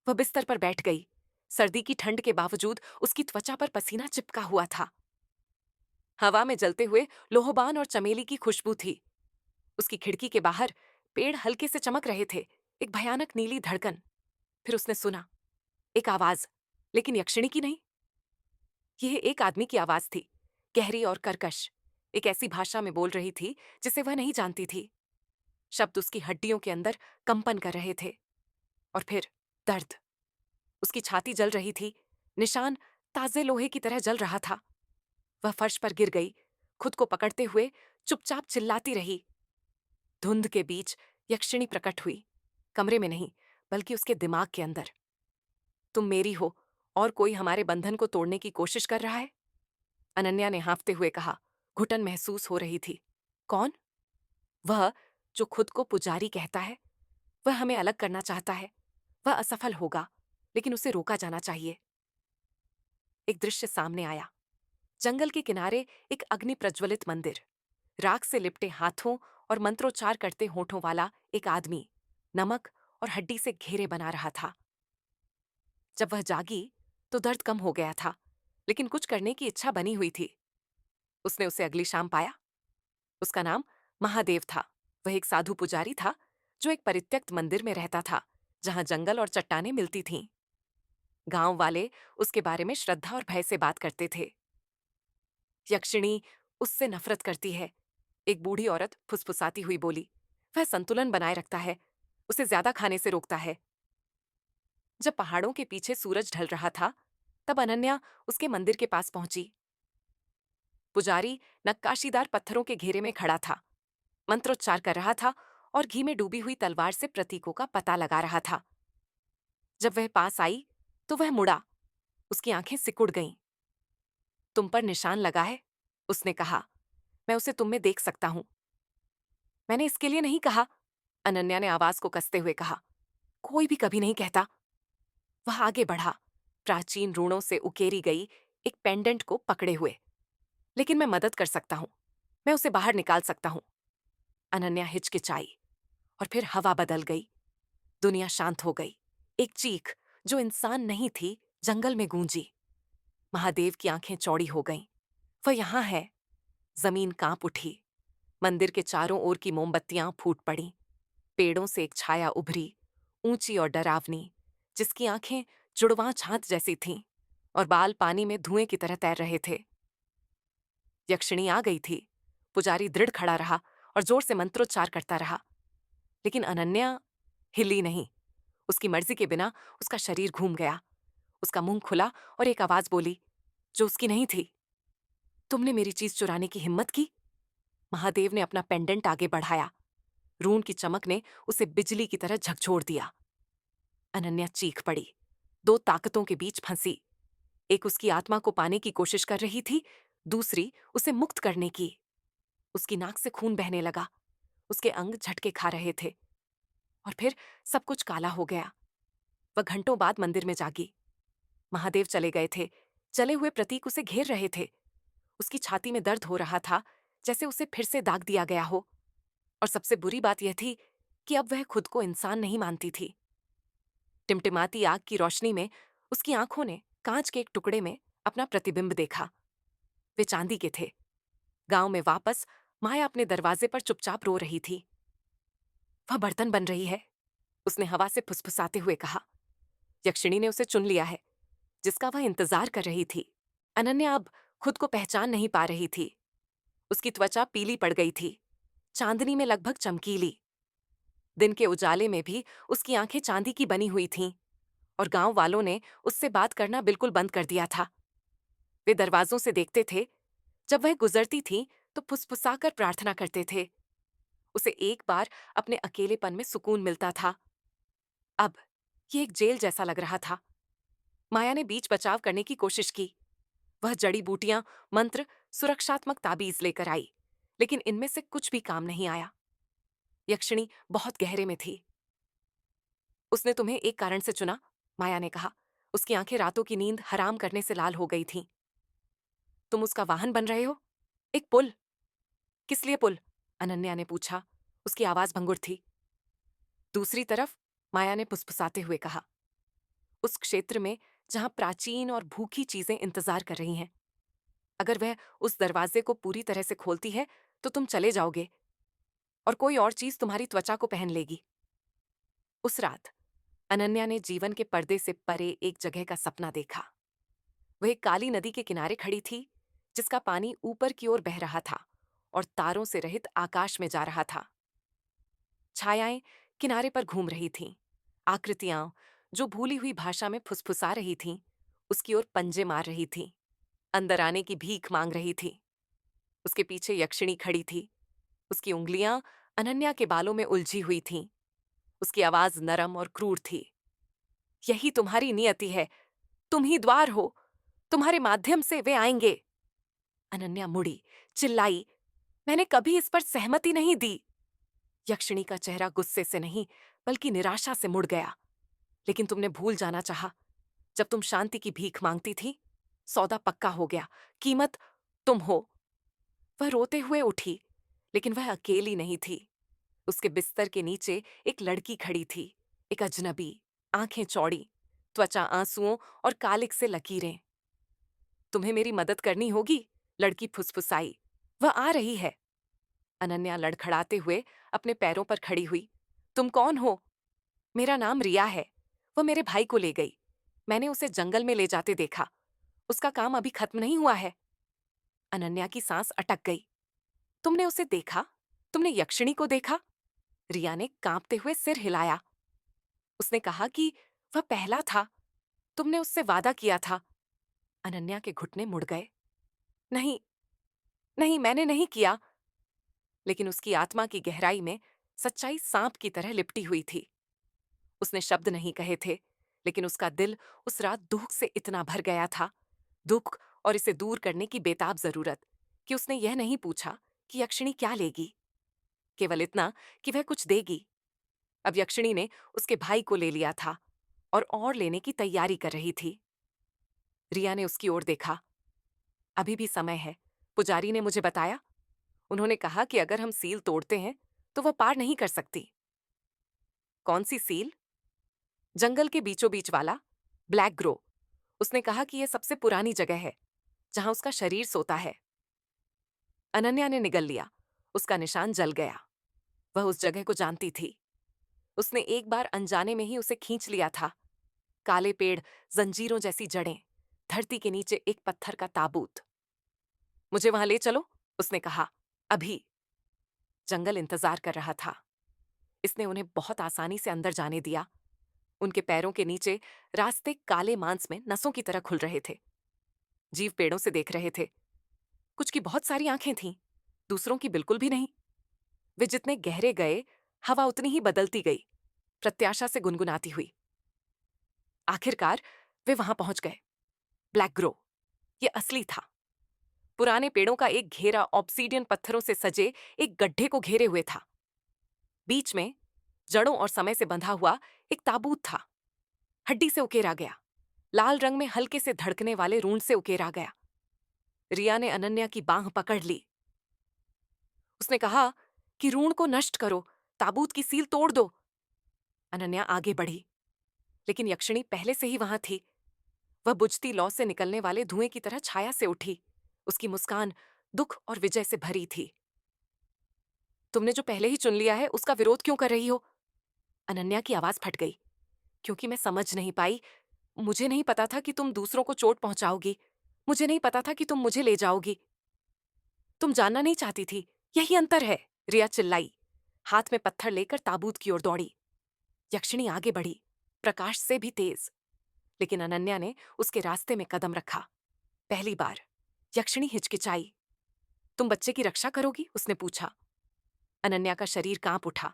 वह बिस्तर पर बैठ गई। सर्दी की ठंड के बावजूद उसकी त्वचा पर पसीना चिपका हुआ था। हवा में जलते हुए लोहबान और चमेली की खुशबू थी। उसकी खिड़की के बाहर पेड़ हल्के से चमक रहे थे, एक भयानक नीली धड़कन। फिर उसने सुना एक आवाज, लेकिन यक्षिणी की नहीं। यह एक आदमी की आवाज थी, गहरी और कर्कश, एक ऐसी भाषा में बोल रही थी जिसे वह नहीं जानती थी। शब्द उसकी हड्डियों के अंदर कंपन कर रहे थे। और फिर दर्द। उसकी छाती जल रही थी, निशान ताजे लोहे की तरह जल रहा था। वह फर्श पर गिर गई, खुद को पकड़ते हुए चुपचाप चिल्लाती रही। धुंध के बीच यक्षिणी प्रकट हुई, कमरे में नहीं बल्कि उसके दिमाग के अंदर। तुम मेरी हो और कोई हमारे बंधन को तोड़ने की कोशिश कर रहा है? अनन्या ने हाँफते हुए कहा। घुटन महसूस हो रही थी। कौन? वह जो खुद को पुजारी कहता है। वह हमें अलग करना चाहता है। वह असफल होगा, लेकिन उसे रोका जाना चाहिए। एक दृश्य सामने आया। जंगल के किनारे एक अग्नि प्रज्वलित मंदिर, राख से लिपटे हाथों और मंत्रोच्चार करते होठों वाला एक आदमी नमक और हड्डी से घेरे बना रहा था। जब वह जागी तो दर्द कम हो गया था, लेकिन कुछ करने की इच्छा बनी हुई थी। उसने उसे अगली शाम पाया। उसका नाम महादेव था। वह एक साधु पुजारी था जो एक परित्यक्त मंदिर में रहता था, जहां जंगल और चट्टानें मिलती थीं। गांव वाले उसके बारे में श्रद्धा और भय से बात करते थे। यक्षिणी उससे नफरत करती है, एक बूढ़ी औरत फुसफुसाती हुई बोली। वह संतुलन बनाए रखता है, उसे ज्यादा खाने से रोकता है। जब पहाड़ों के पीछे सूरज ढल रहा था तब अनन्या उसके मंदिर के पास पहुंची। पुजारी नक्काशीदार पत्थरों के घेरे में खड़ा था, मंत्रोच्चार कर रहा था और घी में डूबी हुई तलवार से प्रतीकों का पता लगा रहा था। जब वह पास आई तो वह मुड़ा, उसकी आंखें सिकुड़ गईं। तुम पर निशान लगा है, उसने कहा। मैं उसे तुम में देख सकता हूं। मैंने इसके लिए नहीं कहा, अनन्या ने आवाज को कसते हुए कहा। कोई भी कभी नहीं कहता। वह आगे बढ़ा, प्राचीन रूणों से उकेरी गई एक पेंडेंट को पकड़े हुए। लेकिन मैं मदद कर सकता हूं, मैं उसे बाहर निकाल सकता हूं। अनन्या हिचकिचाई, और फिर हवा बदल गई। दुनिया शांत हो गई। एक चीख जो इंसान नहीं थी जंगल में गूंजी। महादेव की आंखें चौड़ी हो गईं। वह यहां है। जमीन कांप उठी। मंदिर के चारों ओर की मोमबत्तियां फूट पड़ीं। पेड़ों से एक छाया उभरी, ऊंची और डरावनी, जिसकी आंखें जुड़वां छात जैसी थीं और बाल पानी में धुएं की तरह तैर रहे थे। यक्षिणी आ गई थी। पुजारी दृढ़ खड़ा रहा और जोर से मंत्रोच्चार करता रहा, लेकिन अनन्या हिली नहीं। उसकी मर्जी के बिना उसका शरीर घूम गया। उसका मुंह खुला और एक आवाज बोली जो उसकी नहीं थी। तुमने मेरी चीज चुराने की हिम्मत की? महादेव ने अपना पेंडेंट आगे बढ़ाया। रून की चमक ने उसे बिजली की तरह झकझोर दिया। अनन्या चीख पड़ी। दो ताकतों के बीच फंसी। एक उसकी आत्मा को पाने की कोशिश कर रही थी, दूसरी उसे मुक्त करने की। उसकी नाक से खून बहने लगा, उसके अंग झटके खा रहे थे। और फिर सब कुछ काला हो गया। वह घंटों बाद मंदिर में जागी। महादेव चले गए थे। जले हुए प्रतीक उसे घेर रहे थे। उसकी छाती में दर्द हो रहा था, जैसे उसे फिर से दाग दिया गया हो। और सबसे बुरी बात यह थी कि अब वह खुद को इंसान नहीं मानती थी। टिमटिमाती आग की रोशनी में उसकी आंखों ने कांच के एक टुकड़े में अपना प्रतिबिंब देखा। वे चांदी के थे। गांव में वापस माया अपने दरवाजे पर चुपचाप रो रही थी। वह बर्तन बन रही है, उसने हवा से फुसफुसाते हुए कहा। यक्षिणी ने उसे चुन लिया है, जिसका वह इंतजार कर रही थी। अनन्या अब खुद को पहचान नहीं पा रही थी। उसकी त्वचा पीली पड़ गई थी, चांदनी में लगभग चमकीली। दिन के उजाले में भी उसकी आंखें चांदी की बनी हुई थीं, और गांव वालों ने उससे बात करना बिल्कुल बंद कर दिया था। वे दरवाजों से देखते थे। जब वह गुजरती थी तो फुसफुसाकर प्रार्थना करते थे। उसे एक बार अपने अकेलेपन में सुकून मिलता था। अब ये एक जेल जैसा लग रहा था। माया ने बीच बचाव करने की कोशिश की। वह जड़ी बूटियां, मंत्र, सुरक्षात्मक ताबीज लेकर आई, लेकिन इनमें से कुछ भी काम नहीं आया। यक्षिणी बहुत गहरे में थी। उसने तुम्हें एक कारण से चुना, माया ने कहा। उसकी आंखें रातों की नींद हराम करने से लाल हो गई थीं। तुम उसका वाहन बन रहे हो? एक पुल? किस लिए पुल? अनन्या ने पूछा। उसकी आवाज भंगुर थी। दूसरी तरफ, माया ने फुसफुसाते हुए कहा। उस क्षेत्र में जहां प्राचीन और भूखी चीजें इंतजार कर रही हैं। अगर वह उस दरवाजे को पूरी तरह से खोलती है तो तुम चले जाओगे, और कोई और चीज तुम्हारी त्वचा को पहन लेगी। उस रात अनन्या ने जीवन के पर्दे से परे एक जगह का सपना देखा। वह एक काली नदी के किनारे खड़ी थी, जिसका पानी ऊपर की ओर बह रहा था और तारों से रहित आकाश में जा रहा था। छायाएं किनारे पर घूम रही थीं। आकृतियां, जो भूली हुई भाषा में फुसफुसा रही थीं, उसकी ओर पंजे मार रही थीं, अंदर आने की भीख मांग रही थी। उसके पीछे यक्षिणी खड़ी थी। उसकी उंगलियां अनन्या के बालों में उलझी हुई थीं। उसकी आवाज नरम और क्रूर थी। यही तुम्हारी नियति है, तुम ही द्वार हो, तुम्हारे माध्यम से वे आएंगे। अनन्या मुड़ी, चिल्लाई, मैंने कभी इस पर सहमति नहीं दी। यक्षिणी का चेहरा गुस्से से नहीं, बल्कि निराशा से मुड़ गया। लेकिन तुमने भूल जाना चाहा। जब तुम शांति की भीख मांगती थी, सौदा पक्का हो गया, कीमत तुम हो। वह रोते हुए उठी, लेकिन वह अकेली नहीं थी। उसके बिस्तर के नीचे एक लड़की खड़ी थी, एक अजनबी, आंखें चौड़ी, त्वचा आंसुओं और कालिक से लकीरें। तुम्हें मेरी मदद करनी होगी, लड़की फुसफुसाई। वह आ रही है। अनन्या लड़खड़ाते हुए अपने पैरों पर खड़ी हुई। तुम कौन हो? मेरा नाम रिया है। वह मेरे भाई को ले गई। मैंने उसे जंगल में ले जाते देखा। उसका काम अभी खत्म नहीं हुआ है। अनन्या की सांस अटक गई। तुमने उसे देखा? तुमने यक्षिणी को देखा? रिया ने कांपते हुए सिर हिलाया। उसने कहा कि वह पहला था। तुमने उससे वादा किया था। अनन्या के घुटने मुड़ गए। नहीं, नहीं, मैंने नहीं किया। लेकिन उसकी आत्मा की गहराई में सच्चाई सांप की तरह लिपटी हुई थी। उसने शब्द नहीं कहे थे, लेकिन उसका दिल उस रात दुख से इतना भर गया था, दुख और इसे दूर करने की बेताब जरूरत, कि उसने यह नहीं पूछा कि यक्षिणी क्या लेगी, केवल इतना कि वह कुछ देगी। अब यक्षिणी ने उसके भाई को ले लिया था और लेने की तैयारी कर रही थी। रिया ने उसकी ओर देखा। अभी भी समय है, पुजारी ने मुझे बताया। उन्होंने कहा कि अगर हम सील तोड़ते हैं तो वह पार नहीं कर सकती। कौन सी सील? जंगल के बीचों बीच वाला, ब्लैक ग्रो। उसने कहा कि यह सबसे पुरानी जगह है, जहां उसका शरीर सोता है। अनन्या ने निगल लिया। उसका निशान जल गया। वह उस जगह को जानती थी। उसने एक बार अनजाने में ही उसे खींच लिया था। काले पेड़, जंजीरों जैसी जड़ें, धरती के नीचे एक पत्थर का ताबूत। मुझे वहां ले चलो, उसने कहा। अभी। जंगल इंतजार कर रहा था। इसने उन्हें बहुत आसानी से अंदर जाने दिया। उनके पैरों के नीचे रास्ते काले मांस में नसों की तरह खुल रहे थे। जीव पेड़ों से देख रहे थे। कुछ की बहुत सारी आंखें थीं, दूसरों की बिल्कुल भी नहीं। वे जितने गहरे गए, हवा उतनी ही बदलती गई, प्रत्याशा से गुनगुनाती हुई। आखिरकार वे वहां पहुंच गए। ब्लैक ग्रो, ये असली था। पुराने पेड़ों का एक घेरा ऑब्सीडियन पत्थरों से सजे एक गड्ढे को घेरे हुए था। बीच में जड़ों और समय से बंधा हुआ एक ताबूत था, हड्डी से उकेरा गया, लाल रंग में हल्के से धड़कने वाले रून से उकेरा गया। रिया ने अनन्या की बांह पकड़ ली। उसने कहा कि रून को नष्ट करो, ताबूत की सील तोड़ दो। अनन्या आगे बढ़ी, लेकिन यक्षिणी पहले से ही वहां थी। वह बुझती लौ से निकलने वाले धुएं की तरह छाया से उठी। उसकी मुस्कान दुख और विजय से भरी थी। तुमने जो पहले ही चुन लिया है, उसका विरोध क्यों कर रही हो? अनन्या की आवाज फट गई। क्योंकि मैं समझ नहीं पाई। मुझे नहीं पता था कि तुम दूसरों को चोट पहुंचाओगी। मुझे नहीं पता था कि तुम मुझे ले जाओगी। तुम जानना नहीं चाहती थी, यही अंतर है। रिया चिल्लाई, हाथ में पत्थर लेकर ताबूत की ओर दौड़ी। यक्षिणी आगे बढ़ी, प्रकाश से भी तेज, लेकिन अनन्या ने उसके रास्ते में कदम रखा। पहली बार यक्षिणी हिचकिचाई। तुम बच्चे की रक्षा करोगी? उसने पूछा। अनन्या का शरीर कांप उठा।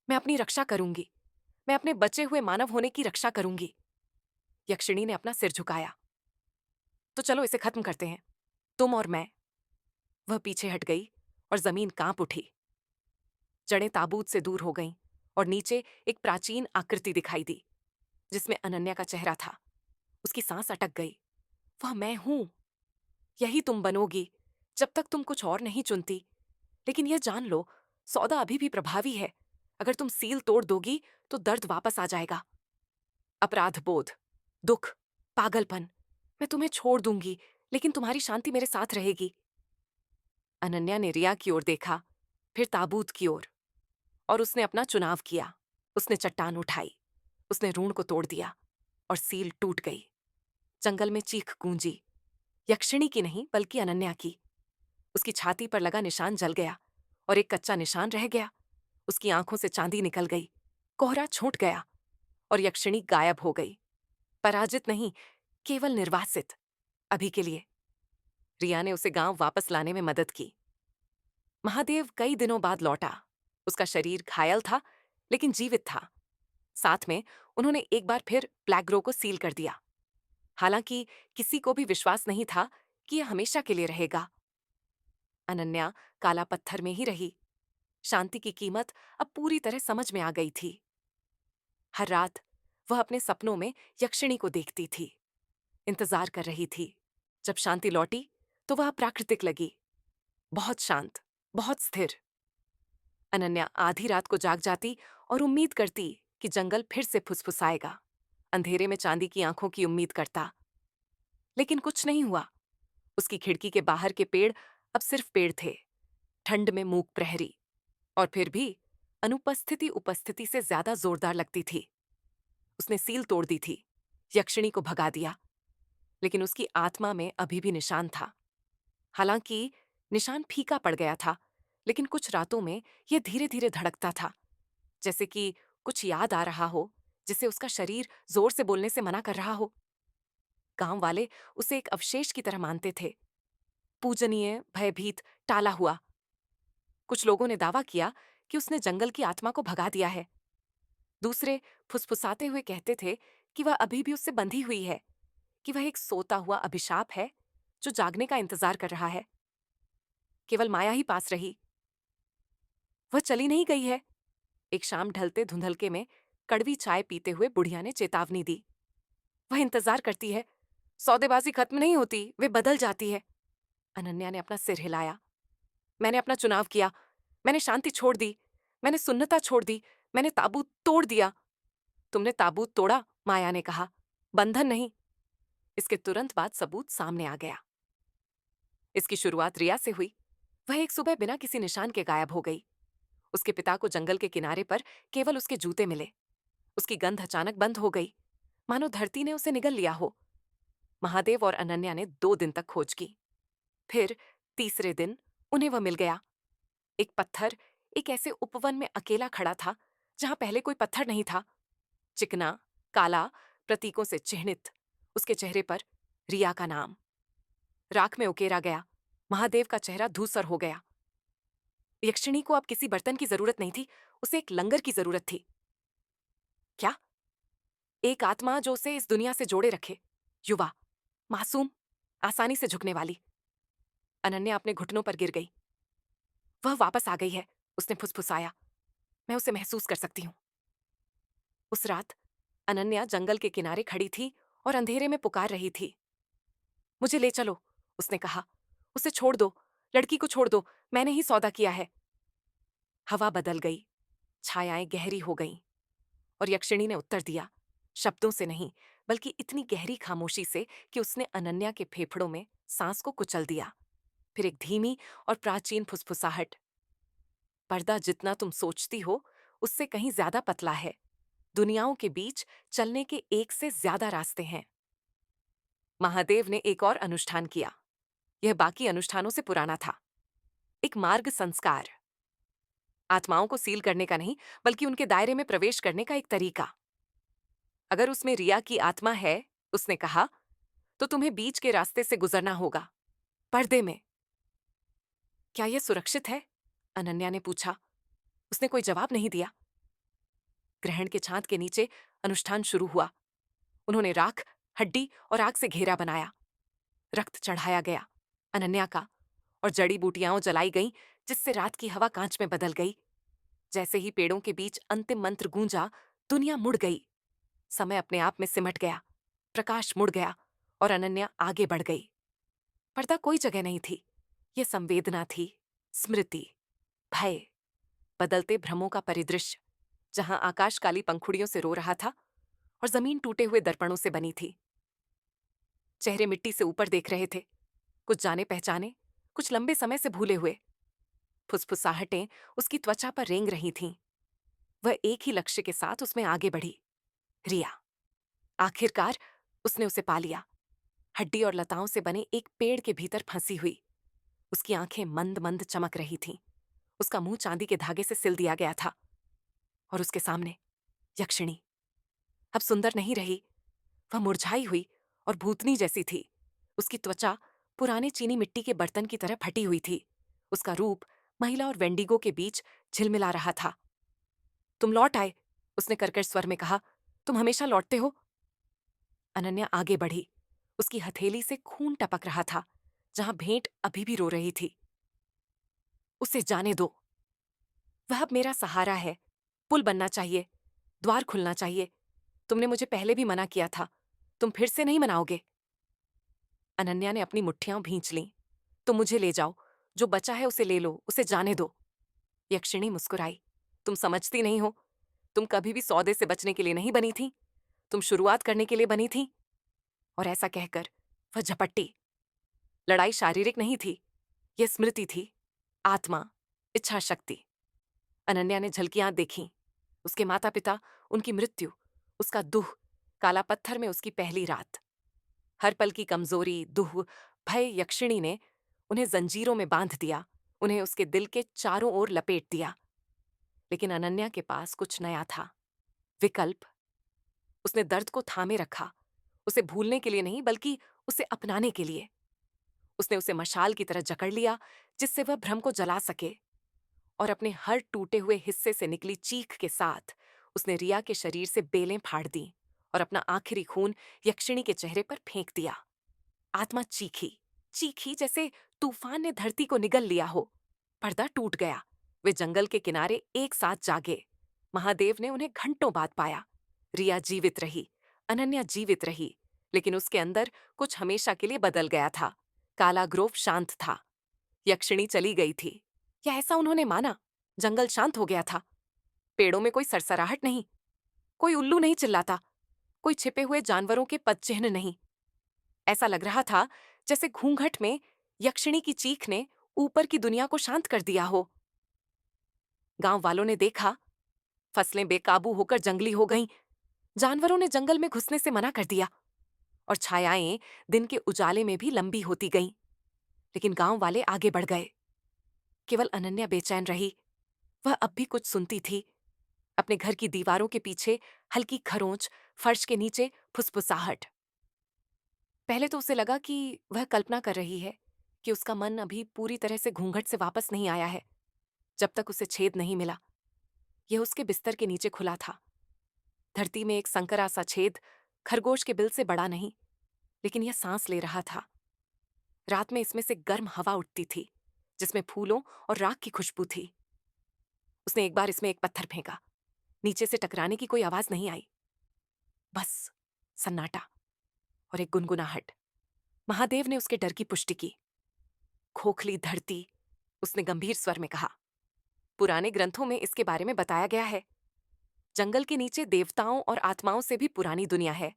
मैं अपनी रक्षा करूंगी। मैं अपने बचे हुए मानव होने की रक्षा करूंगी। यक्षिणी ने अपना सिर झुकाया। तो चलो इसे खत्म करते हैं, तुम और मैं। वह पीछे हट गई और जमीन कांप उठी। जड़ें ताबूत से दूर हो गईं और नीचे एक प्राचीन आकृति दिखाई दी, जिसमें अनन्या का चेहरा था। उसकी सांस अटक गई। वह मैं हूं। यही तुम बनोगी, जब तक तुम कुछ और नहीं चुनती। लेकिन यह जान लो, सौदा अभी भी प्रभावी है। अगर तुम सील तोड़ दोगी तो दर्द वापस आ जाएगा। अपराध बोध, दुख, पागलपन, मैं तुम्हें छोड़ दूंगी, लेकिन तुम्हारी शांति मेरे साथ रहेगी। अनन्या ने रिया की ओर देखा, फिर ताबूत की ओर, और उसने अपना चुनाव किया। उसने चट्टान उठाई, उसने रून को तोड़ दिया और सील टूट गई। जंगल में चीख गूंजी, यक्षिणी की नहीं बल्कि अनन्या की। उसकी छाती पर लगा निशान जल गया और एक कच्चा निशान रह गया। उसकी आंखों से चांदी निकल गई, कोहरा छूट गया और यक्षिणी गायब हो गई। पराजित नहीं, केवल निर्वासित, अभी के लिए। रिया ने उसे गांव वापस लाने में मदद की। महादेव कई दिनों बाद लौटा। उसका शरीर घायल था, लेकिन जीवित था। साथ में उन्होंने एक बार फिर ब्लैक ग्रो को सील कर दिया। हालांकि किसी को भी विश्वास नहीं था कि यह हमेशा के लिए रहेगा। अनन्या काला पत्थर में ही रही। शांति की कीमत अब पूरी तरह समझ में आ गई थी। हर रात वह अपने सपनों में यक्षिणी को देखती थी, इंतजार कर रही थी। जब शांति लौटी तो वह प्राकृतिक लगी, बहुत शांत, बहुत स्थिर। अनन्या आधी रात को जाग जाती और उम्मीद करती कि जंगल फिर से फुसफुसाएगा। अंधेरे में चांदी की आंखों की उम्मीद करता, लेकिन कुछ नहीं हुआ। उसकी खिड़की के बाहर के पेड़ अब सिर्फ पेड़ थे, ठंड में मूक प्रहरी। और फिर भी अनुपस्थिति उपस्थिति से ज्यादा जोरदार लगती थी। उसने सील तोड़ दी थी, यक्षिणी को भगा दिया, लेकिन उसकी आत्मा में अभी भी निशान था। हालांकि निशान फीका पड़ गया था, लेकिन कुछ रातों में यह धीरे धीरे धड़कता था, जैसे कि कुछ याद आ रहा हो, जिसे उसका शरीर जोर से बोलने से मना कर रहा हो। गांव वाले उसे एक अवशेष की तरह मानते थे, पूजनीय, भयभीत, टाला हुआ। कुछ लोगों ने दावा किया कि उसने जंगल की आत्मा को भगा दिया है। दूसरे फुसफुसाते हुए कहते थे कि वह अभी भी उससे बंधी हुई है, कि वह एक सोता हुआ अभिशाप है जो जागने का इंतजार कर रहा है। केवल माया ही पास रही, वह चली नहीं गई है। एक शाम ढलते धुंधलके में कड़वी चाय पीते हुए बुढ़िया ने चेतावनी दी। वह इंतजार करती है, सौदेबाजी खत्म नहीं होती, वे बदल जाती है। अनन्या ने अपना सिर हिलाया। मैंने अपना चुनाव किया, मैंने शांति छोड़ दी, मैंने सुन्नता छोड़ दी, मैंने ताबूत तोड़ दिया। तुमने ताबूत तोड़ा, माया ने कहा, बंधन नहीं। इसके तुरंत बाद सबूत सामने आ गया। इसकी शुरुआत रिया से हुई। वह एक सुबह बिना किसी निशान के गायब हो गई। उसके पिता को जंगल के किनारे पर केवल उसके जूते मिले। उसकी गंध अचानक बंद हो गई, मानो धरती ने उसे निगल लिया हो। महादेव और अनन्या ने 2 दिन तक खोज की। फिर तीसरे दिन उन्हें वह मिल गया। एक पत्थर एक ऐसे उपवन में अकेला खड़ा था जहां पहले कोई पत्थर नहीं था। चिकना, काला, प्रतीकों से चिह्नित। उसके चेहरे पर रिया का नाम। राख में उकेरा गया, महादेव का चेहरा धूसर हो गया। यक्षिणी को अब किसी बर्तन की जरूरत नहीं थी, उसे एक लंगर की जरूरत थी। क्या? एक आत्मा जो उसे इस दुनिया से जोड़े रखे। युवा, मासूम, आसानी से झुकने वाली। अनन्या अपने घुटनों पर गिर गई। वह वापस आ गई है, उसने फुसफुसाया। मैं उसे महसूस कर सकती हूँ। उस रात अनन्या जंगल के किनारे खड़ी थी और अंधेरे में पुकार रही थी। मुझे ले चलो, उसने कहा। उसे छोड़ दो, लड़की को छोड़ दो, मैंने ही सौदा किया है। हवा बदल गई, छायाएं गहरी हो गईं, और यक्षिणी ने उत्तर दिया, शब्दों से नहीं, बल्कि इतनी गहरी खामोशी से कि उसने अनन्या के फेफड़ों में सांस को कुचल दिया। फिर एक धीमी और प्राचीन फुसफुसाहट। पर्दा जितना तुम सोचती हो, उससे कहीं ज्यादा पतला है। दुनियाओं के बीच चलने के एक से ज्यादा रास्ते हैं। महादेव ने एक और अनुष्ठान किया। यह बाकी अनुष्ठानों से पुराना था। एक मार्ग संस्कार। आत्माओं को सील करने का नहीं, बल्कि उनके दायरे में प्रवेश करने का एक तरीका। अगर उसमें रिया की आत्मा है, उसने कहा, तो तुम्हें बीच के रास्ते से गुजरना होगा, पर्दे में। क्या यह सुरक्षित है? अनन्या ने पूछा। उसने कोई जवाब नहीं दिया। ग्रहण के छांत के नीचे अनुष्ठान शुरू हुआ। उन्होंने राख, हड्डी और आग से घेरा बनाया। रक्त चढ़ाया गया, अनन्या का, और जड़ी बूटियां जलाई गईं, जिससे रात की हवा कांच में बदल गई। जैसे ही पेड़ों के बीच अंतिम मंत्र गूंजा, दुनिया मुड़ गई। समय अपने आप में सिमट गया, प्रकाश मुड़ गया, और अनन्या आगे बढ़ गई। पर्दा कोई जगह नहीं थी। यह संवेदना थी, स्मृति, भय, बदलते भ्रमों का परिदृश्य, जहां आकाश काली पंखुड़ियों से रो रहा था और जमीन टूटे हुए दर्पणों से बनी थी। चेहरे मिट्टी से ऊपर देख रहे थे, कुछ जाने पहचाने, कुछ लंबे समय से भूले हुए। फुसफुसाहटें उसकी त्वचा पर रेंग रही थीं। वह एक ही लक्ष्य के साथ उसमें आगे बढ़ी, रिया। आखिरकार उसने उसे पा लिया, हड्डी और लताओं से बने एक पेड़ के भीतर फंसी हुई। उसकी आंखें मंद मंद चमक रही थीं। उसका मुंह चांदी के धागे से सिल दिया गया था। और उसके सामने यक्षिणी, अब सुंदर नहीं रही। वह मुरझाई हुई और भूतनी जैसी थी। उसकी त्वचा पुराने चीनी मिट्टी के बर्तन की तरह फटी हुई थी। उसका रूप महिला और वेंडिगो के बीच झिलमिला रहा था। तुम लौट आए, उसने कर्कश स्वर में कहा। तुम हमेशा लौटते हो। अनन्या आगे बढ़ी। उसकी हथेली से खून टपक रहा था, जहां भेंट अभी भी रो रही थी। उसे जाने दो। वह अब मेरा सहारा है। पुल बनना चाहिए, द्वार खुलना चाहिए। तुमने मुझे पहले भी मना किया था, तुम फिर से नहीं मनाओगे। अनन्या ने अपनी मुट्ठियां भींच लीं। तुम मुझे ले जाओ, जो बचा है उसे ले लो, उसे जाने दो। यक्षिणी मुस्कुराई। तुम समझती नहीं हो, तुम कभी भी सौदे से बचने के लिए नहीं बनी थी, तुम शुरुआत करने के लिए बनी थी। और ऐसा कहकर वह झपट्टी। लड़ाई शारीरिक नहीं थी, यह स्मृति थी, आत्मा, इच्छा शक्ति। अनन्या ने झलकियां देखीं, उसके माता पिता, उनकी मृत्यु, उसका दुह, काला पत्थर में उसकी पहली रात। हर पल की कमजोरी, दुह, भय यक्षिणी ने उन्हें जंजीरों में बांध दिया, उन्हें उसके दिल के चारों ओर लपेट दिया। लेकिन अनन्या के पास कुछ नया था, विकल्प। उसने दर्द को थामे रखा, उसे भूलने के लिए नहीं, बल्कि उसे अपनाने के लिए। उसने उसे मशाल की तरह जकड़ लिया, जिससे वह भ्रम को जला सके। और अपने हर टूटे हुए हिस्से से निकली चीख के साथ उसने रिया के शरीर से बेलें फाड़ दी और अपना आखिरी खून यक्षिणी के चेहरे पर फेंक दिया। आत्मा चीखी, चीखी जैसे तूफान ने धरती को निगल लिया हो। पर्दा टूट गया। वे जंगल के किनारे एक साथ जागे। महादेव ने उन्हें घंटों बाद पाया। रिया जीवित रही, अनन्या जीवित रही, लेकिन उसके अंदर कुछ हमेशा के लिए बदल गया था। काला ग्रोव शांत था, यक्षिणी चली गई थी, या ऐसा उन्होंने माना। जंगल शांत हो गया था। पेड़ों में कोई सरसराहट नहीं, कोई उल्लू नहीं चिल्लाता, कोई छिपे हुए जानवरों के पदचिह्न नहीं। ऐसा लग रहा था जैसे घूंघट में यक्षिणी की चीख ने ऊपर की दुनिया को शांत कर दिया हो। गांव वालों ने देखा, फसलें बेकाबू होकर जंगली हो गईं, जानवरों ने जंगल में घुसने से मना कर दिया, और छायाएं दिन के उजाले में भी लंबी होती गईं। लेकिन गांव वाले आगे बढ़ गए। केवल अनन्या बेचैन रही। वह अब भी कुछ सुनती थी। अपने घर की दीवारों के पीछे हल्की खरोंच, फर्श के नीचे फुसफुसाहट। पहले तो उसे लगा कि वह कल्पना कर रही है, कि उसका मन अभी पूरी तरह से घूंघट से वापस नहीं आया है, जब तक उसे छेद नहीं मिला। यह उसके बिस्तर के नीचे खुला था। धरती में एक संकरा सा छेद, खरगोश के बिल से बड़ा नहीं, लेकिन यह सांस ले रहा था। रात में इसमें से गर्म हवा उठती थी, जिसमें फूलों और राख की खुशबू थी। उसने एक बार इसमें एक पत्थर फेंका। नीचे से टकराने की कोई आवाज नहीं आई, बस सन्नाटा और एक गुनगुनाहट। महादेव ने उसके डर की पुष्टि की। खोखली धरती, उसने गंभीर स्वर में कहा। पुराने ग्रंथों में इसके बारे में बताया गया है। जंगल के नीचे देवताओं और आत्माओं से भी पुरानी दुनिया है।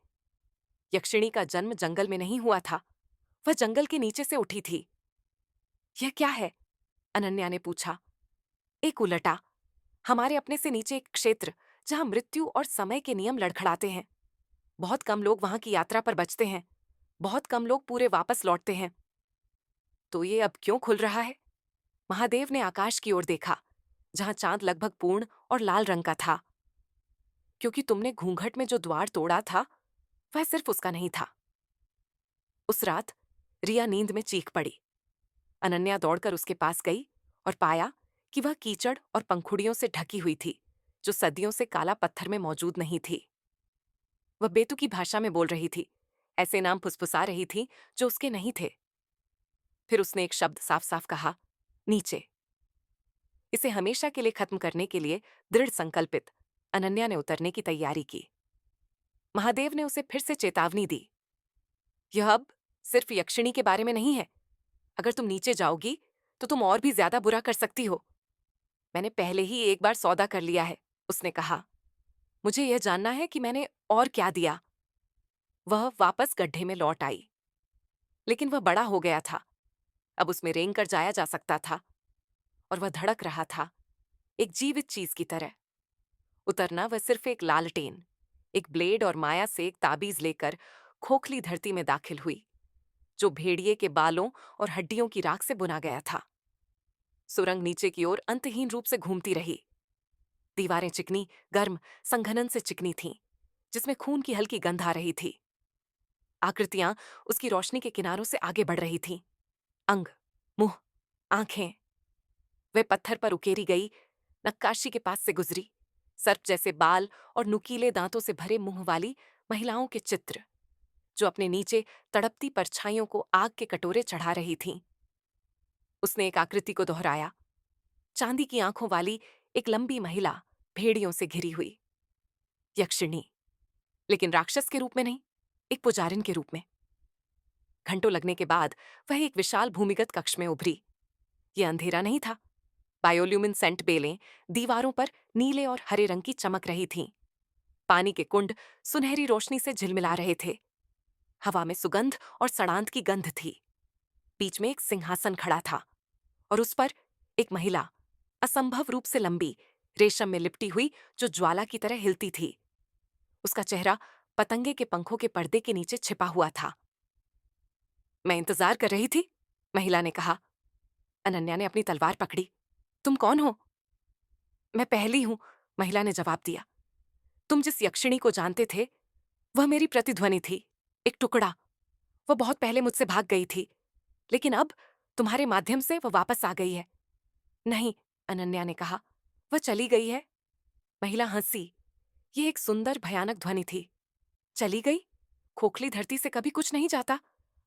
यक्षिणी का जन्म जंगल में नहीं हुआ था, वह जंगल के नीचे से उठी थी। यह क्या है? अनन्या ने पूछा। एक उलटा, हमारे अपने से नीचे एक क्षेत्र जहां मृत्यु और समय के नियम लड़खड़ाते हैं। बहुत कम लोग वहां की यात्रा पर बचते हैं, बहुत कम लोग पूरे वापस लौटते हैं। तो ये अब क्यों खुल रहा है? महादेव ने आकाश की ओर देखा, जहां चांद लगभग पूर्ण और लाल रंग का था। क्योंकि तुमने घूंघट में जो द्वार तोड़ा था, वह सिर्फ उसका नहीं था। उस रात रिया नींद में चीख पड़ी। अनन्या दौड़कर उसके पास गई और पाया कि वह कीचड़ और पंखुड़ियों से ढकी हुई थी, जो सदियों से काला पत्थर में मौजूद नहीं थी। वह बेतुकी भाषा में बोल रही थी, ऐसे नाम फुसफुसा रही थी जो उसके नहीं थे। फिर उसने एक शब्द साफ साफ कहा, नीचे। इसे हमेशा के लिए खत्म करने के लिए दृढ़ संकल्पित अनन्या ने उतरने की तैयारी की। महादेव ने उसे फिर से चेतावनी दी, यह अब सिर्फ यक्षिणी के बारे में नहीं है। अगर तुम नीचे जाओगी तो तुम और भी ज्यादा बुरा कर सकती हो। मैंने पहले ही एक बार सौदा कर लिया है, उसने कहा। मुझे यह जानना है कि मैंने और क्या दिया। वह वापस गड्ढे में लौट आई, लेकिन वह बड़ा हो गया था। अब उसमें रेंग कर जाया जा सकता था, और वह धड़क रहा था, एक जीवित चीज की तरह। उतरना वह सिर्फ एक लालटेन, एक ब्लेड और माया से एक ताबीज लेकर खोखली धरती में दाखिल हुई, जो भेड़िए के बालों और हड्डियों की राख से बुना गया था। सुरंग नीचे की ओर अंतहीन रूप से घूमती रही। दीवारें चिकनी, गर्म, संघनन से चिकनी थीं, जिसमें खून की हल्की गंध आ रही थी। आकृतियां उसकी रोशनी के किनारों से आगे बढ़ रही थीं। अंग, मुंह, आंखें। वे पत्थर पर उकेरी गई नक्काशी के पास से गुजरी, सर्प जैसे बाल और नुकीले दांतों से भरे मुंह वाली महिलाओं के चित्र, जो अपने नीचे तड़पती परछाइयों को आग के कटोरे चढ़ा रही थीं। उसने एक आकृति को दोहराया, चांदी की आंखों वाली एक लंबी महिला, भेड़ियों से घिरी हुई। यक्षिणी, लेकिन राक्षस के रूप में नहीं, एक पुजारिन के रूप में। घंटों लगने के बाद वह एक विशाल भूमिगत कक्ष में उभरी। यह अंधेरा नहीं था। बायोल्यूमिन सेंट बेलें दीवारों पर नीले और हरे रंग की चमक रही थीं। पानी के कुंड सुनहरी रोशनी से झिलमिला रहे थे। हवा में सुगंध और सड़ांत की गंध थी। बीच में एक सिंहासन खड़ा था, और उस पर एक महिला, असंभव रूप से लंबी, रेशम में लिपटी हुई, जो ज्वाला की तरह हिलती थी। उसका चेहरा पतंगे के पंखों के पर्दे के नीचे छिपा हुआ था। मैं इंतजार कर रही थी, महिला ने कहा। अनन्या ने अपनी तलवार पकड़ी। तुम कौन हो? मैं पहली हूं, महिला ने जवाब दिया। तुम जिस यक्षिणी को जानते थे, वह मेरी प्रतिध्वनि थी, एक टुकड़ा। वह बहुत पहले मुझसे भाग गई थी, लेकिन अब तुम्हारे माध्यम से वह वापस आ गई है। नहीं, अनन्या ने कहा, वह चली गई है। महिला हंसी। ये एक सुंदर भयानक ध्वनि थी। चली गई? खोखली धरती से कभी कुछ नहीं जाता,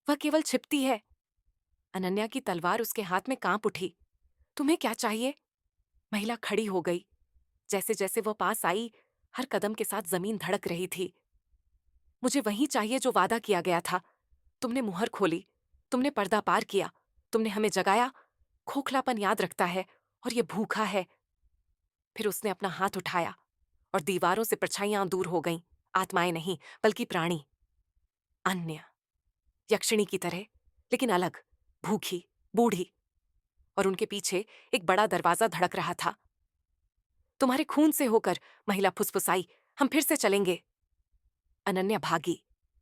वह केवल छिपती है। अनन्या की तलवार उसके हाथ में कांप उठी। तुम्हें क्या चाहिए? महिला खड़ी हो गई। जैसे जैसे वह पास आई, हर कदम के साथ जमीन धड़क रही थी। मुझे वही चाहिए जो वादा किया गया था। तुमने मुहर खोली, तुमने पर्दा पार किया, तुमने हमें जगाया। खोखलापन याद रखता है, और ये भूखा है। फिर उसने अपना हाथ उठाया, और दीवारों से परछाइयां दूर हो गईं। आत्माएं नहीं, बल्कि प्राणी। अन्य, यक्षिणी की तरह, लेकिन अलग, भूखी, बूढ़ी। और उनके पीछे एक बड़ा दरवाजा धड़क रहा था। तुम्हारे खून से होकर, महिला फुसफुसाई, हम फिर से चलेंगे। अनन्या भागी।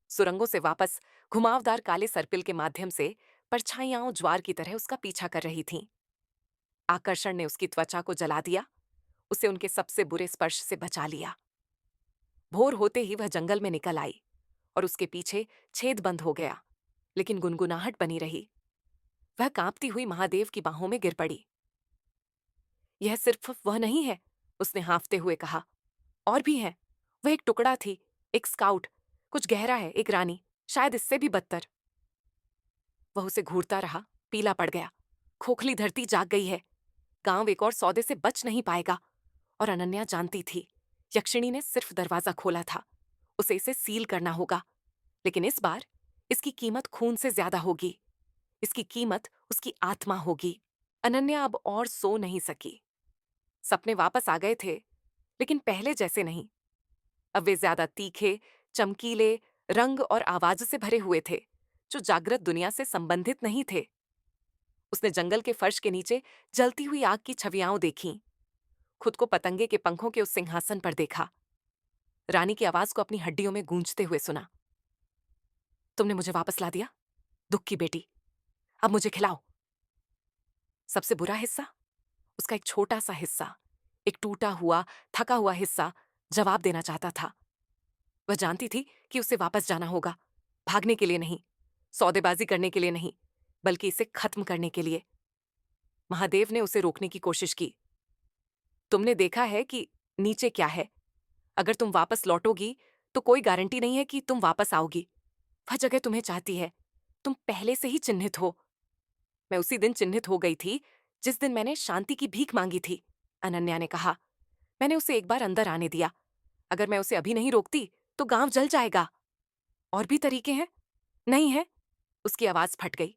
सुरंगों से वापस घुमावदार काले सर्पिल के माध्यम से परछाइयां ज्वार की तरह उसका पीछा कर रही थीं। आकर्षण ने उसकी त्वचा को जला दिया, उसे उनके सबसे बुरे स्पर्श से बचा लिया। भोर होते ही वह जंगल में निकल आई, और उसके पीछे छेद बंद हो गया, लेकिन गुनगुनाहट बनी रही। वह कांपती हुई महादेव की बाहों में गिर पड़ी। यह सिर्फ वह नहीं है, उसने हाँफते हुए कहा। और भी हैं। वह एक टुकड़ा थी, एक स्काउट, कुछ गहरा है, एक रानी, शायद इससे भी बदतर। वह उसे घूरता रहा, पीला पड़ गया। खोखली धरती जाग गई है। गांव एक और सौदे से बच नहीं पाएगा। और अनन्या जानती थी, यक्षिणी ने सिर्फ दरवाजा खोला था। उसे इसे सील करना होगा। लेकिन इस बार इसकी कीमत खून से ज्यादा होगी। इसकी कीमत उसकी आत्मा होगी। अनन्या अब और सो नहीं सकी। सपने वापस आ गए थे, लेकिन पहले जैसे नहीं। अब वे ज्यादा तीखे, चमकीले, रंग और आवाज से भरे हुए थे, जो जागृत दुनिया से संबंधित नहीं थे। उसने जंगल के फर्श के नीचे जलती हुई आग की छवियां देखीं, खुद को पतंगे के पंखों के उस सिंहासन पर देखा, रानी की आवाज को अपनी हड्डियों में गूंजते हुए सुना। तुमने मुझे वापस ला दिया, दुख की बेटी। अब मुझे खिलाओ। सबसे बुरा हिस्सा, उसका एक छोटा सा हिस्सा, एक टूटा हुआ, थका हुआ हिस्सा जवाब देना चाहता था। वह जानती थी कि उसे वापस जाना होगा, भागने के लिए नहीं, सौदेबाजी करने के लिए नहीं, बल्कि इसे खत्म करने के लिए। महादेव ने उसे रोकने की कोशिश की। तुमने देखा है कि नीचे क्या है। अगर तुम वापस लौटोगी तो कोई गारंटी नहीं है कि तुम वापस आओगी। वह जगह तुम्हें चाहती है। तुम पहले से ही चिन्हित हो। मैं उसी दिन चिन्हित हो गई थी जिस दिन मैंने शांति की भीख मांगी थी, अनन्या ने कहा। मैंने उसे एक बार अंदर आने दिया। अगर मैं उसे अभी नहीं रोकती तो गांव जल जाएगा। और भी तरीके हैं? नहीं है? उसकी आवाज फट गई।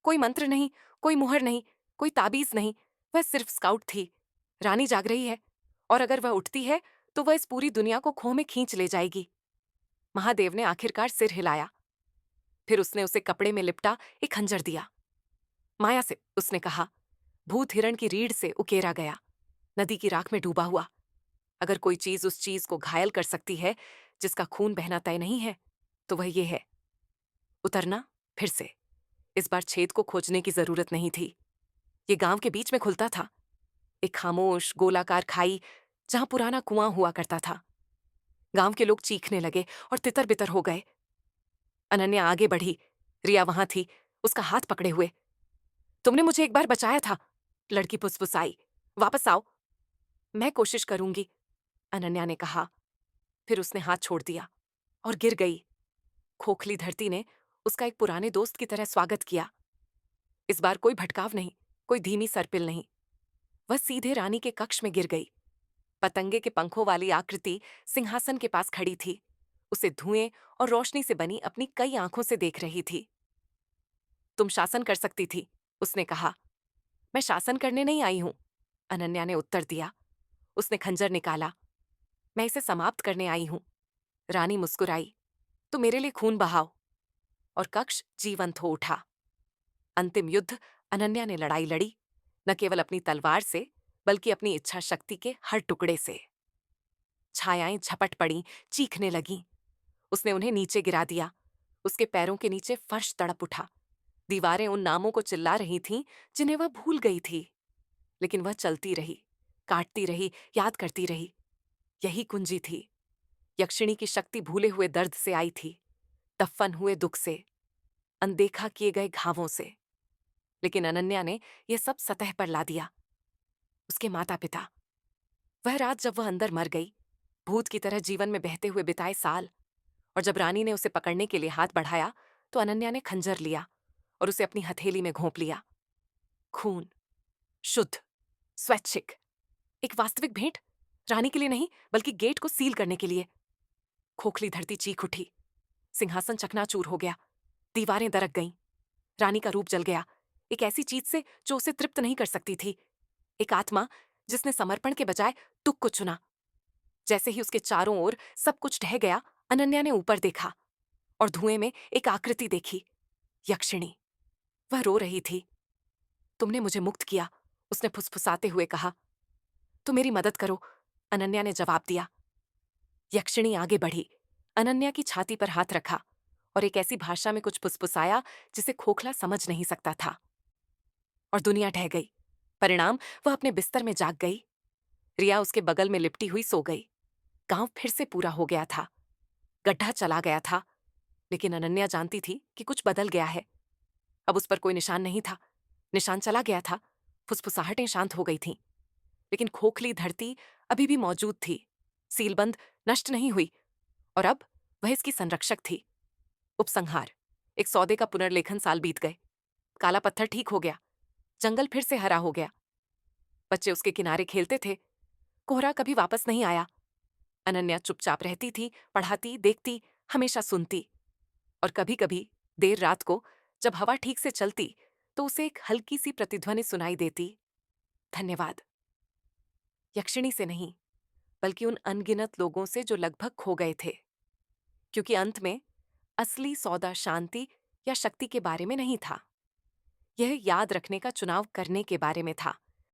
कोई मंत्र नहीं, कोई मुहर नहीं, कोई ताबीज नहीं। वह सिर्फ स्काउट थी। रानी जाग रही है, और अगर वह उठती है तो वह इस पूरी दुनिया को खो में खींच ले जाएगी। महादेव ने आखिरकार सिर हिलाया। फिर उसने उसे कपड़े में लिपटा एक खंजर दिया। माया से, उसने कहा। भूत हिरण की रीढ़ से उकेरा गया, नदी की राख में डूबा हुआ। अगर कोई चीज उस चीज को घायल कर सकती है जिसका खून बहना तय नहीं है, तो वह ये है। उतरना फिर से। इस बार छेद को खोजने की जरूरत नहीं थी। ये गांव के बीच में खुलता था, एक खामोश गोलाकार खाई जहां पुराना कुआं हुआ करता था। गांव के लोग चीखने लगे और तितर बितर हो गए। अनन्या आगे बढ़ी। रिया वहां थी, उसका हाथ पकड़े हुए। तुमने मुझे एक बार बचाया था, लड़की फुसफुसाई। वापस आओ। मैं कोशिश करूंगी, अनन्या ने कहा। फिर उसने हाथ छोड़ दिया और गिर गई। खोखली धरती ने उसका एक पुराने दोस्त की तरह स्वागत किया। इस बार कोई भटकाव नहीं, कोई धीमी सरपिल नहीं। वह सीधे रानी के कक्ष में गिर गई। पतंगे के पंखों वाली आकृति सिंहासन के पास खड़ी थी, उसे धुएं और रोशनी से बनी अपनी कई आंखों से देख रही थी। तुम शासन कर सकती थी, उसने कहा। मैं शासन करने नहीं आई हूं, अनन्या ने उत्तर दिया। उसने खंजर निकाला। मैं इसे समाप्त करने आई हूं। रानी मुस्कुराई। तो मेरे लिए खून बहाओ। और कक्ष जीवंत हो उठा। अंतिम युद्ध अनन्या ने लड़ाई लड़ी, न केवल अपनी तलवार से, बल्कि अपनी इच्छा शक्ति के हर टुकड़े से। छायाएं झपट पड़ी, चीखने लगीं। उसने उन्हें नीचे गिरा दिया। उसके पैरों के नीचे फर्श तड़प उठा। दीवारें उन नामों को चिल्ला रही थीं जिन्हें वह भूल गई थी। लेकिन वह चलती रही, काटती रही, याद करती रही। यही कुंजी थी। यक्षिणी की शक्ति भूले हुए दर्द से आई थी, दफन हुए दुख से, अनदेखा किए गए घावों से। लेकिन अनन्या ने यह सब सतह पर ला दिया। उसके माता पिता, वह रात जब वह अंदर मर गई, भूत की तरह जीवन में बहते हुए बिताए साल। और जब रानी ने उसे पकड़ने के लिए हाथ बढ़ाया तो अनन्या ने खंजर लिया और उसे अपनी हथेली में घोंप लिया। खून, शुद्ध, स्वैच्छिक, एक वास्तविक भेंट। रानी के लिए नहीं, बल्कि गेट को सील करने के लिए। खोखली धरती चीख उठी। सिंहासन चकनाचूर हो गया। दीवारें दरक गईं। रानी का रूप जल गया, एक ऐसी चीज से जो उसे तृप्त नहीं कर सकती थी। एक आत्मा जिसने समर्पण के बजाय दुख को चुना। जैसे ही उसके चारों ओर सब कुछ ढह गया, अनन्या ने ऊपर देखा और धुएं में एक आकृति देखी। यक्षिणी। वह रो रही थी। तुमने मुझे मुक्त किया, उसने फुसफुसाते हुए कहा। तो मेरी मदद करो, अनन्या ने जवाब दिया। यक्षिणी आगे बढ़ी, अनन्या की छाती पर हाथ रखा और एक ऐसी भाषा में कुछ फुसफुसाया जिसे खोखला समझ नहीं सकता था। और दुनिया ढह गई। परिणाम, वह अपने बिस्तर में जाग गई। रिया उसके बगल में लिपटी हुई सो गई। गांव फिर से पूरा हो गया था। गड्ढा चला गया था। लेकिन अनन्या जानती थी कि कुछ बदल गया है। अब उस पर कोई निशान नहीं था। निशान चला गया था। फुसफुसाहटें शांत हो गई थीं। लेकिन खोखली धरती अभी भी मौजूद थी, सीलबंद नष्ट नहीं हुई, और अब वह इसकी संरक्षक थी। उपसंहार। एक सौदे का पुनर्लेखन। साल बीत गए। काला पत्थर ठीक हो गया। जंगल फिर से हरा हो गया। बच्चे उसके किनारे खेलते थे। कोहरा कभी वापस नहीं आया। अनन्या चुपचाप रहती थी, पढ़ाती, देखती, हमेशा सुनती। और कभी कभी देर रात को जब हवा ठीक से चलती तो उसे एक हल्की सी प्रतिध्वनि सुनाई देती, धन्यवाद। यक्षिणी से नहीं, बल्कि उन अनगिनत लोगों से जो लगभग खो गए थे। क्योंकि अंत में असली सौदा शांति या शक्ति के बारे में नहीं था, यह याद रखने का चुनाव करने के बारे में था।